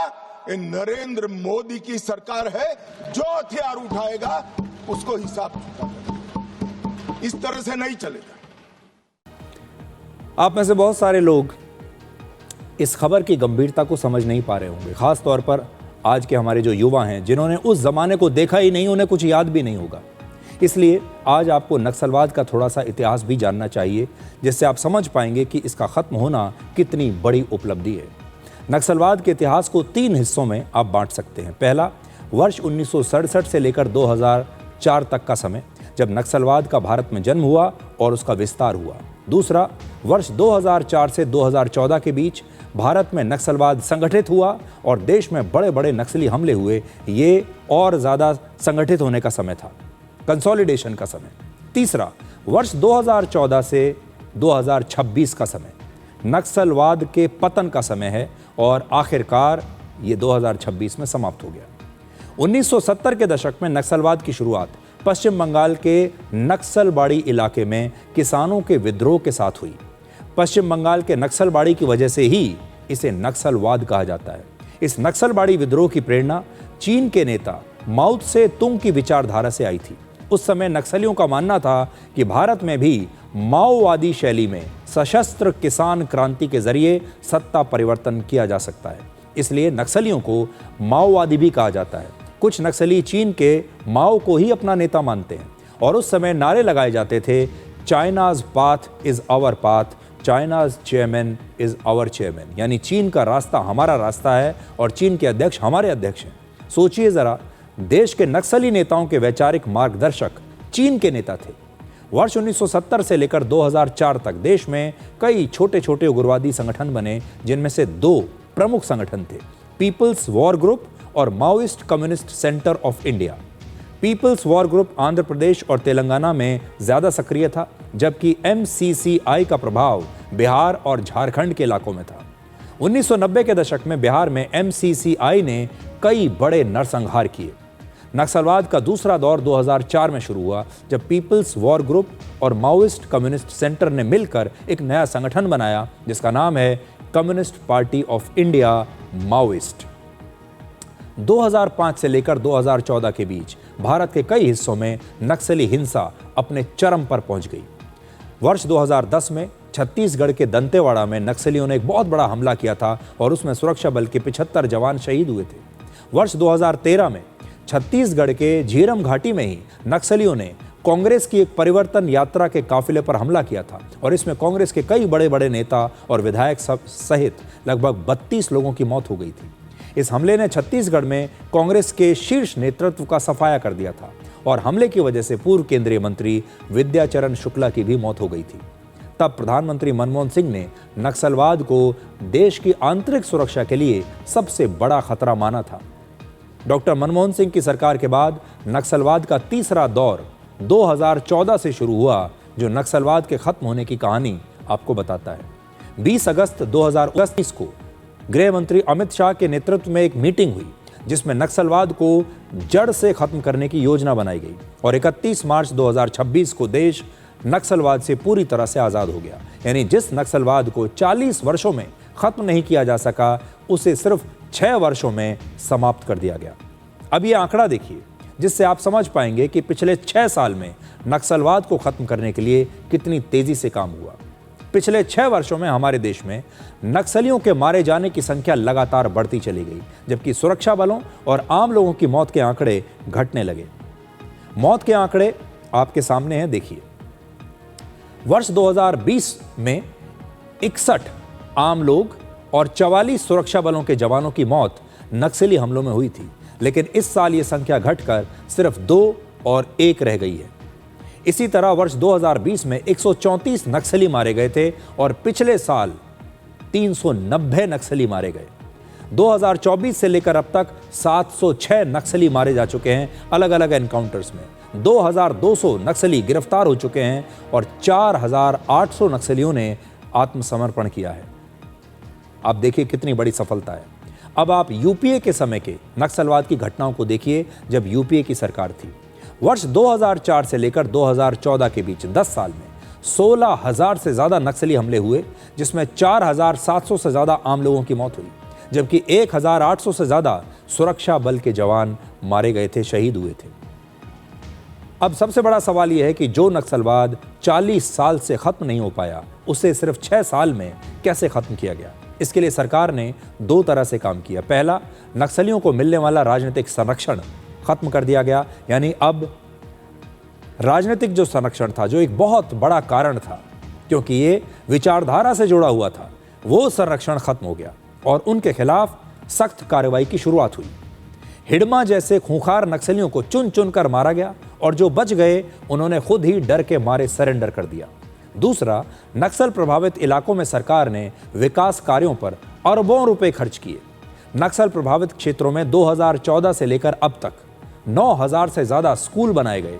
ये नरेंद्र मोदी की सरकार है, जो हथियार उठाएगा उसको हिसाब चुकाएगा। इस तरह से नहीं चलेगा। आप में से बहुत सारे लोग इस खबर की गंभीरता को समझ नहीं पा रहे होंगे, खास तौर पर आज के हमारे जो युवा हैं, जिन्होंने उस जमाने को देखा ही नहीं, उन्हें कुछ याद भी नहीं होगा। इसलिए आज आपको नक्सलवाद का थोड़ा सा इतिहास भी जानना चाहिए, जिससे आप समझ पाएंगे कि इसका खत्म होना कितनी बड़ी उपलब्धि है। नक्सलवाद के इतिहास को 3 हिस्सों में आप बांट सकते हैं। पहला, वर्ष 1967 से लेकर 2004 तक का समय, जब नक्सलवाद का भारत में जन्म हुआ और उसका विस्तार हुआ। दूसरा, वर्ष 2004 से 2014 के बीच भारत में नक्सलवाद संगठित हुआ और देश में बड़े बड़े नक्सली हमले हुए। ये और ज़्यादा संगठित होने का समय था, कंसोलिडेशन का समय। तीसरा, वर्ष 2014 से 2026 का समय नक्सलवाद के पतन का समय है और आखिरकार ये 2026 में समाप्त हो गया। 1970 के दशक में नक्सलवाद की शुरुआत पश्चिम बंगाल के नक्सलबाड़ी इलाके में किसानों के विद्रोह के साथ हुई। पश्चिम बंगाल के नक्सलबाड़ी की वजह से ही इसे नक्सलवाद कहा जाता है। इस नक्सलबाड़ी विद्रोह की प्रेरणा चीन के नेता माओ त्से तुंग की विचारधारा से आई थी। उस समय नक्सलियों का मानना था कि भारत में भी माओवादी शैली में सशस्त्र किसान क्रांति के जरिए सत्ता परिवर्तन किया जा सकता है। इसलिए नक्सलियों को माओवादी भी कहा जाता है। कुछ नक्सली चीन के माओ को ही अपना नेता मानते हैं और उस समय नारे लगाए जाते थे, China's path is our path, China's chairman is our chairman, यानी चीन का रास्ता हमारा रास्ता है और चीन के अध्यक्ष हमारे अध्यक्ष हैं। सोचिए जरा, देश के नक्सली नेताओं के वैचारिक मार्गदर्शक चीन के नेता थे। वर्ष 1970 से लेकर 2004 तक देश में कई छोटे छोटे उग्रवादी संगठन बने, जिनमें से 2 प्रमुख संगठन थे, पीपल्स वॉर ग्रुप और Maoist communist centre of India. People's war group Andhra Pradesh और तेलंगाना में ज्यादा सक्रिय था, जबकि MCCI का प्रभाव बिहार और झारखंड के इलाकों में था। 1990 के दशक में बिहार में MCCI ने कई बड़े नरसंहार किए। नक्सलवाद का दूसरा दौर 2004 में शुरू हुआ, जब पीपल्स वॉर ग्रुप और माओइस्ट कम्युनिस्ट सेंटर ने मिलकर एक नया संगठन बनाया जिसका नाम है communist party of India Maoist. 2005 से लेकर 2014 के बीच भारत के कई हिस्सों में नक्सली हिंसा अपने चरम पर पहुंच गई। वर्ष 2010 में छत्तीसगढ़ के दंतेवाड़ा में नक्सलियों ने एक बहुत बड़ा हमला किया था और उसमें सुरक्षा बल के 75 जवान शहीद हुए थे। वर्ष 2013 में छत्तीसगढ़ के झीरम घाटी में ही नक्सलियों ने कांग्रेस की एक परिवर्तन यात्रा के काफिले पर हमला किया था और इसमें कांग्रेस के कई बड़े बड़े नेता और विधायक सहित लगभग 32 लोगों की मौत हो गई थी। इस हमले ने छत्तीसगढ़ में कांग्रेस के शीर्ष नेतृत्व का सफाया कर दिया था और हमले की वजह से पूर्व केंद्रीय मंत्री विद्याचरण शुक्ला की भी मौत हो गई थी। तब प्रधानमंत्री मनमोहन सिंह ने नक्सलवाद को देश की आंतरिक सुरक्षा के लिए सबसे बड़ा खतरा माना था। डॉक्टर मनमोहन सिंह की सरकार के बाद नक्सलवाद का तीसरा दौर 2014 से शुरू हुआ, जो नक्सलवाद के खत्म होने की कहानी आपको बताता है। 20 अगस्त 2019 को गृह मंत्री अमित शाह के नेतृत्व में एक मीटिंग हुई जिसमें नक्सलवाद को जड़ से खत्म करने की योजना बनाई गई और 31 मार्च 2026 को देश नक्सलवाद से पूरी तरह से आज़ाद हो गया। यानी जिस नक्सलवाद को 40 वर्षों में खत्म नहीं किया जा सका, उसे सिर्फ 6 वर्षों में समाप्त कर दिया गया। अब ये आंकड़ा देखिए, जिससे आप समझ पाएंगे कि पिछले 6 साल में नक्सलवाद को खत्म करने के लिए कितनी तेजी से काम हुआ। पिछले 6 वर्षों में हमारे देश में नक्सलियों के मारे जाने की संख्या लगातार बढ़ती चली गई, जबकि सुरक्षा बलों और आम लोगों की मौत के आंकड़े घटने लगे। मौत के आंकड़े आपके सामने हैं, देखिए। वर्ष 2020 में 61 आम लोग और 44 सुरक्षा बलों के जवानों की मौत नक्सली हमलों में हुई थी, लेकिन इस साल ये संख्या घटकर सिर्फ 2 और 1 रह गई है। इसी तरह वर्ष 2020 में 134 नक्सली मारे गए थे और पिछले साल 390 नक्सली मारे गए। 2024 से लेकर अब तक 706 नक्सली मारे जा चुके हैं अलग अलग एनकाउंटर्स में। 2200 नक्सली गिरफ्तार हो चुके हैं और 4800 नक्सलियों ने आत्मसमर्पण किया है। आप देखिए कितनी बड़ी सफलता है। अब आप यूपीए के समय के नक्सलवाद की घटनाओं को देखिए, जब यूपीए की सरकार थी। वर्ष 2004 से लेकर 2014 के बीच 10 साल में 16,000 से ज़्यादा नक्सली हमले हुए, जिसमें 4,700 से ज़्यादा आम लोगों की मौत हुई, जबकि 1,800 से ज़्यादा सुरक्षा बल के जवान मारे गए थे, शहीद हुए थे। अब सबसे बड़ा सवाल यह है कि जो नक्सलवाद 40 साल से खत्म नहीं हो पाया, उसे सिर्फ 6 साल में कैसे खत्म किया गया। इसके लिए सरकार ने 2 तरह से काम किया। पहला, नक्सलियों को मिलने वाला राजनीतिक संरक्षण खत्म कर दिया गया। यानी अब राजनीतिक जो संरक्षण था, जो एक बहुत बड़ा कारण था क्योंकि ये विचारधारा से जुड़ा हुआ था, वो संरक्षण खत्म हो गया और उनके खिलाफ सख्त कार्रवाई की शुरुआत हुई। हिडमा जैसे खूंखार नक्सलियों को चुन चुन कर मारा गया और जो बच गए उन्होंने खुद ही डर के मारे सरेंडर कर दिया। दूसरा, नक्सल प्रभावित इलाकों में सरकार ने विकास कार्यों पर अरबों रुपए खर्च किए। नक्सल प्रभावित क्षेत्रों में 2014 से लेकर अब तक 9,000 से ज़्यादा स्कूल बनाए गए।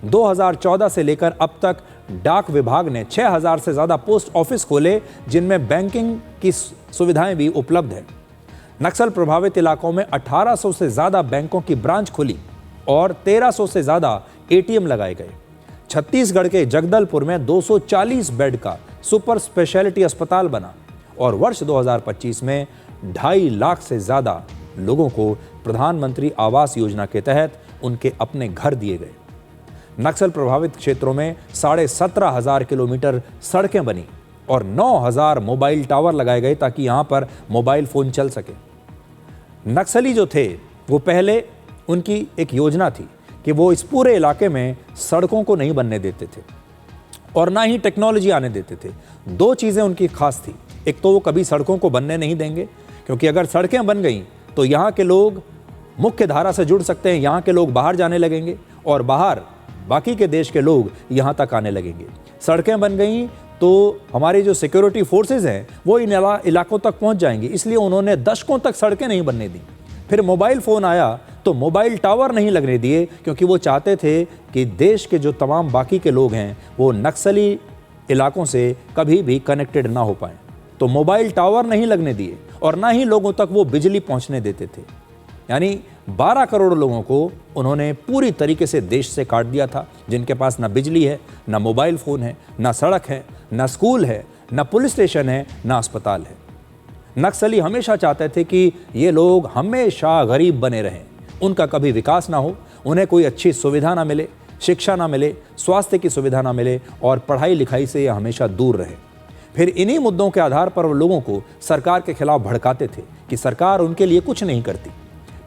2014 से लेकर अब तक डाक विभाग ने 6,000 से ज़्यादा पोस्ट ऑफिस खोले, जिनमें बैंकिंग की सुविधाएं भी उपलब्ध हैं। नक्सल प्रभावित इलाकों में 1800 से ज़्यादा बैंकों की ब्रांच खुली और 1300 से ज़्यादा एटीएम लगाए गए। छत्तीसगढ़ के जगदलपुर में 240 बेड का सुपर स्पेशलिटी अस्पताल बना और वर्ष 2025 में 2.5 लाख से ज़्यादा लोगों को प्रधानमंत्री आवास योजना के तहत उनके अपने घर दिए गए। नक्सल प्रभावित क्षेत्रों में 17,500 किलोमीटर सड़कें बनी और 9,000 मोबाइल टावर लगाए गए ताकि यहाँ पर मोबाइल फ़ोन चल सके। नक्सली जो थे वो पहले उनकी एक योजना थी कि वो इस पूरे इलाके में सड़कों को नहीं बनने देते थे और ना ही टेक्नोलॉजी आने देते थे। 2 चीज़ें उनकी खास थी। एक तो वो कभी सड़कों को बनने नहीं देंगे, क्योंकि अगर सड़कें बन गई तो यहाँ के लोग मुख्य धारा से जुड़ सकते हैं, यहाँ के लोग बाहर जाने लगेंगे और बाहर बाकी के देश के लोग यहाँ तक आने लगेंगे। सड़कें बन गई तो हमारी जो सिक्योरिटी फोर्सेस हैं वो इन इलाकों तक पहुँच जाएंगी, इसलिए उन्होंने दशकों तक सड़कें नहीं बनने दी। फिर मोबाइल फ़ोन आया तो मोबाइल टावर नहीं लगने दिए, क्योंकि वो चाहते थे कि देश के जो तमाम बाकी के लोग हैं वो नक्सली इलाकों से कभी भी कनेक्टेड ना हो पाएं। तो मोबाइल टावर नहीं लगने दिए और ना ही लोगों तक वो बिजली पहुंचने देते थे। यानी 12 करोड़ लोगों को उन्होंने पूरी तरीके से देश से काट दिया था, जिनके पास ना बिजली है, ना मोबाइल फ़ोन है, ना सड़क है, ना स्कूल है, ना पुलिस स्टेशन है, ना अस्पताल है। नक्सली हमेशा चाहते थे कि ये लोग हमेशा गरीब बने रहें, उनका कभी विकास ना हो, उन्हें कोई अच्छी सुविधा ना मिले, शिक्षा ना मिले, स्वास्थ्य की सुविधा ना मिले और पढ़ाई लिखाई से ये हमेशा दूर रहे। फिर इन्हीं मुद्दों के आधार पर वो लोगों को सरकार के खिलाफ भड़काते थे कि सरकार उनके लिए कुछ नहीं करती।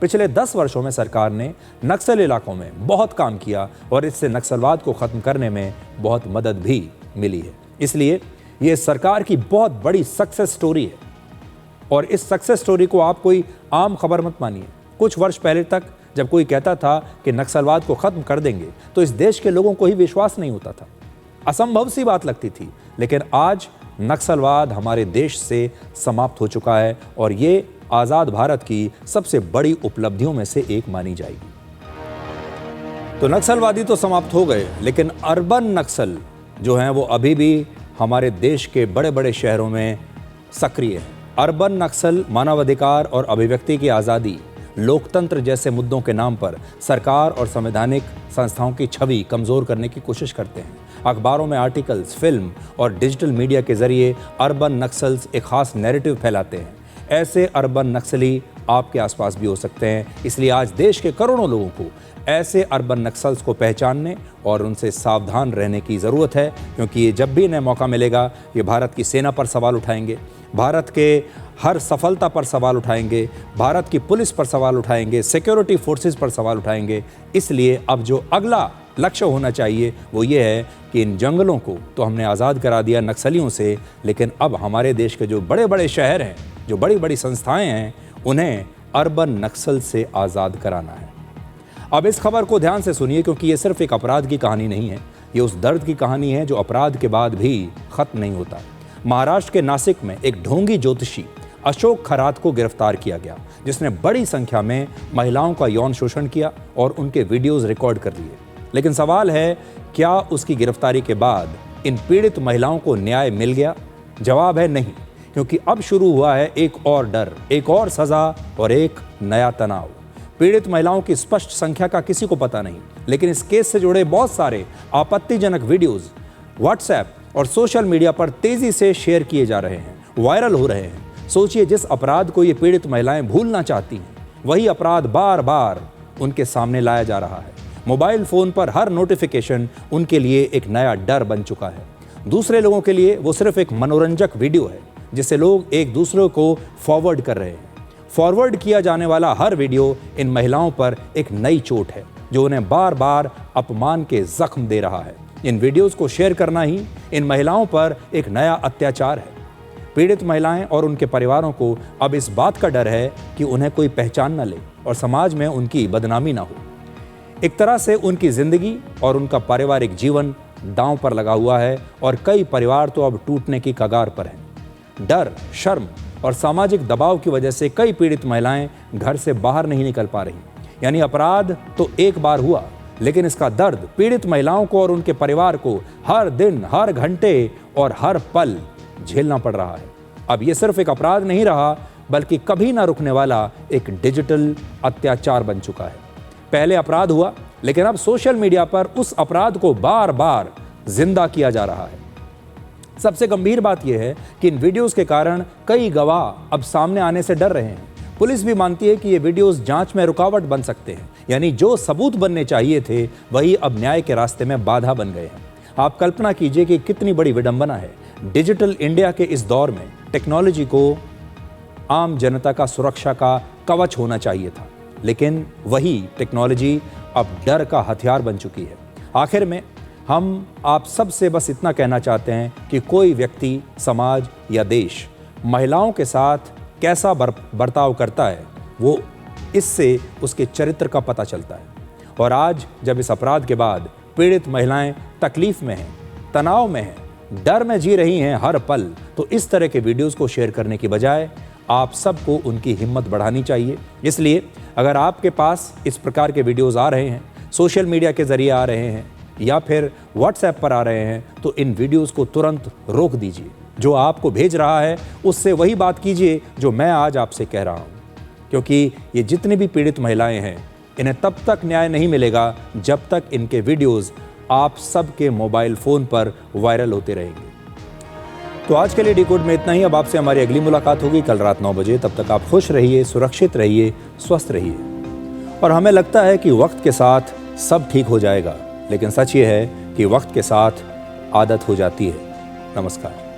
पिछले 10 वर्षों में सरकार ने नक्सल इलाकों में बहुत काम किया और इससे नक्सलवाद को ख़त्म करने में बहुत मदद भी मिली है। इसलिए ये सरकार की बहुत बड़ी सक्सेस स्टोरी है और इस सक्सेस स्टोरी को आप कोई आम खबर मत मानिए। कुछ वर्ष पहले तक जब कोई कहता था कि नक्सलवाद को ख़त्म कर देंगे तो इस देश के लोगों को ही विश्वास नहीं होता था, असंभव सी बात लगती थी। लेकिन आज नक्सलवाद हमारे देश से समाप्त हो चुका है और ये आज़ाद भारत की सबसे बड़ी उपलब्धियों में से एक मानी जाएगी। तो नक्सलवादी तो समाप्त हो गए, लेकिन अर्बन नक्सल जो हैं वो अभी भी हमारे देश के बड़े बड़े शहरों में सक्रिय है। अर्बन नक्सल मानवाधिकार और अभिव्यक्ति की आज़ादी, लोकतंत्र जैसे मुद्दों के नाम पर सरकार और संवैधानिक संस्थाओं की छवि कमज़ोर करने की कोशिश करते हैं। अखबारों में आर्टिकल्स, फिल्म और डिजिटल मीडिया के जरिए अर्बन नक्सल्स एक खास नैरेटिव फैलाते हैं। ऐसे अर्बन नक्सली आपके आसपास भी हो सकते हैं, इसलिए आज देश के करोड़ों लोगों को ऐसे अर्बन नक्सल्स को पहचानने और उनसे सावधान रहने की ज़रूरत है, क्योंकि ये जब भी इन्हें मौका मिलेगा ये भारत की सेना पर सवाल उठाएंगे, भारत के हर सफलता पर सवाल उठाएंगे, भारत की पुलिस पर सवाल उठाएंगे, सिक्योरिटी फोर्सेस पर सवाल उठाएंगे। इसलिए अब जो अगला लक्ष्य होना चाहिए वो ये है कि इन जंगलों को तो हमने आज़ाद करा दिया नक्सलियों से, लेकिन अब हमारे देश के जो बड़े बड़े शहर हैं, जो बड़ी बड़ी संस्थाएं हैं, उन्हें अर्बन नक्सल से आज़ाद कराना है। अब इस खबर को ध्यान से सुनिए, क्योंकि ये सिर्फ एक अपराध की कहानी नहीं है, ये उस दर्द की कहानी है जो अपराध के बाद भी ख़त्म नहीं होता। महाराष्ट्र के नासिक में एक ढोंगी ज्योतिषी अशोक खरात को गिरफ्तार किया गया, जिसने बड़ी संख्या में महिलाओं का यौन शोषण किया और उनके वीडियोज़ रिकॉर्ड कर लिए। लेकिन सवाल है, क्या उसकी गिरफ्तारी के बाद इन पीड़ित महिलाओं को न्याय मिल गया? जवाब है नहीं, क्योंकि अब शुरू हुआ है एक और डर, एक और सज़ा और एक नया तनाव। पीड़ित महिलाओं की स्पष्ट संख्या का किसी को पता नहीं, लेकिन इस केस से जुड़े बहुत सारे आपत्तिजनक वीडियोज़ व्हाट्सएप और सोशल मीडिया पर तेज़ी से शेयर किए जा रहे हैं, वायरल हो रहे हैं। सोचिए, जिस अपराध को ये पीड़ित महिलाएं भूलना चाहती हैं, वही अपराध बार बार उनके सामने लाया जा रहा है। मोबाइल फ़ोन पर हर नोटिफिकेशन उनके लिए एक नया डर बन चुका है। दूसरे लोगों के लिए वो सिर्फ एक मनोरंजक वीडियो है जिसे लोग एक दूसरे को फॉरवर्ड कर रहे हैं। फॉरवर्ड किया जाने वाला हर वीडियो इन महिलाओं पर एक नई चोट है जो उन्हें बार बार अपमान के जख्म दे रहा है। इन वीडियोज़ को शेयर करना ही इन महिलाओं पर एक नया अत्याचार है। पीड़ित महिलाएं और उनके परिवारों को अब इस बात का डर है कि उन्हें कोई पहचान न ले और समाज में उनकी बदनामी ना हो। एक तरह से उनकी ज़िंदगी और उनका पारिवारिक जीवन दांव पर लगा हुआ है और कई परिवार तो अब टूटने की कगार पर हैं। डर, शर्म और सामाजिक दबाव की वजह से कई पीड़ित महिलाएं घर से बाहर नहीं निकल पा रही। यानी अपराध तो एक बार हुआ, लेकिन इसका दर्द पीड़ित महिलाओं को और उनके परिवार को हर दिन, हर घंटे और हर पल झेलना पड़ रहा है। अब ये सिर्फ एक अपराध नहीं रहा, बल्कि कभी ना रुकने वाला एक डिजिटल अत्याचार बन चुका है। पहले अपराध हुआ, लेकिन अब सोशल मीडिया पर उस अपराध को बार बार जिंदा किया जा रहा है। सबसे गंभीर बात यह है कि इन वीडियोस के कारण कई गवाह अब सामने आने से डर रहे हैं। पुलिस भी मानती है कि ये वीडियोस जांच में रुकावट बन सकते हैं, यानी जो सबूत बनने चाहिए थे वही अब न्याय के रास्ते में बाधा बन गए हैं। आप कल्पना कीजिए कि कितनी बड़ी विडंबना है। डिजिटल इंडिया के इस दौर में टेक्नोलॉजी को आम जनता का सुरक्षा का कवच होना चाहिए था, लेकिन वही टेक्नोलॉजी अब डर का हथियार बन चुकी है। आखिर में हम आप सबसे बस इतना कहना चाहते हैं कि कोई व्यक्ति, समाज या देश महिलाओं के साथ कैसा बर्ताव करता है, वो इससे उसके चरित्र का पता चलता है। और आज जब इस अपराध के बाद पीड़ित महिलाएं तकलीफ में हैं, तनाव में हैं, डर में जी रही हैं हर पल, तो इस तरह के वीडियोस को शेयर करने की बजाय आप सबको उनकी हिम्मत बढ़ानी चाहिए। इसलिए अगर आपके पास इस प्रकार के वीडियोस आ रहे हैं, सोशल मीडिया के जरिए आ रहे हैं या फिर व्हाट्सएप पर आ रहे हैं, तो इन वीडियोस को तुरंत रोक दीजिए। जो आपको भेज रहा है उससे वही बात कीजिए जो मैं आज आपसे कह रहा हूँ। क्योंकि ये जितनी भी पीड़ित महिलाएं हैं, इन्हें तब तक न्याय नहीं मिलेगा जब तक इनके वीडियोस आप सबके मोबाइल फ़ोन पर वायरल होते रहेंगे। तो आज के लिए डिकोड में इतना ही। अब आपसे हमारी अगली मुलाकात होगी कल रात 9 बजे। तब तक आप खुश रहिए, सुरक्षित रहिए, स्वस्थ रहिए। और हमें लगता है कि वक्त के साथ सब ठीक हो जाएगा, लेकिन सच ये है कि वक्त के साथ आदत हो जाती है। नमस्कार।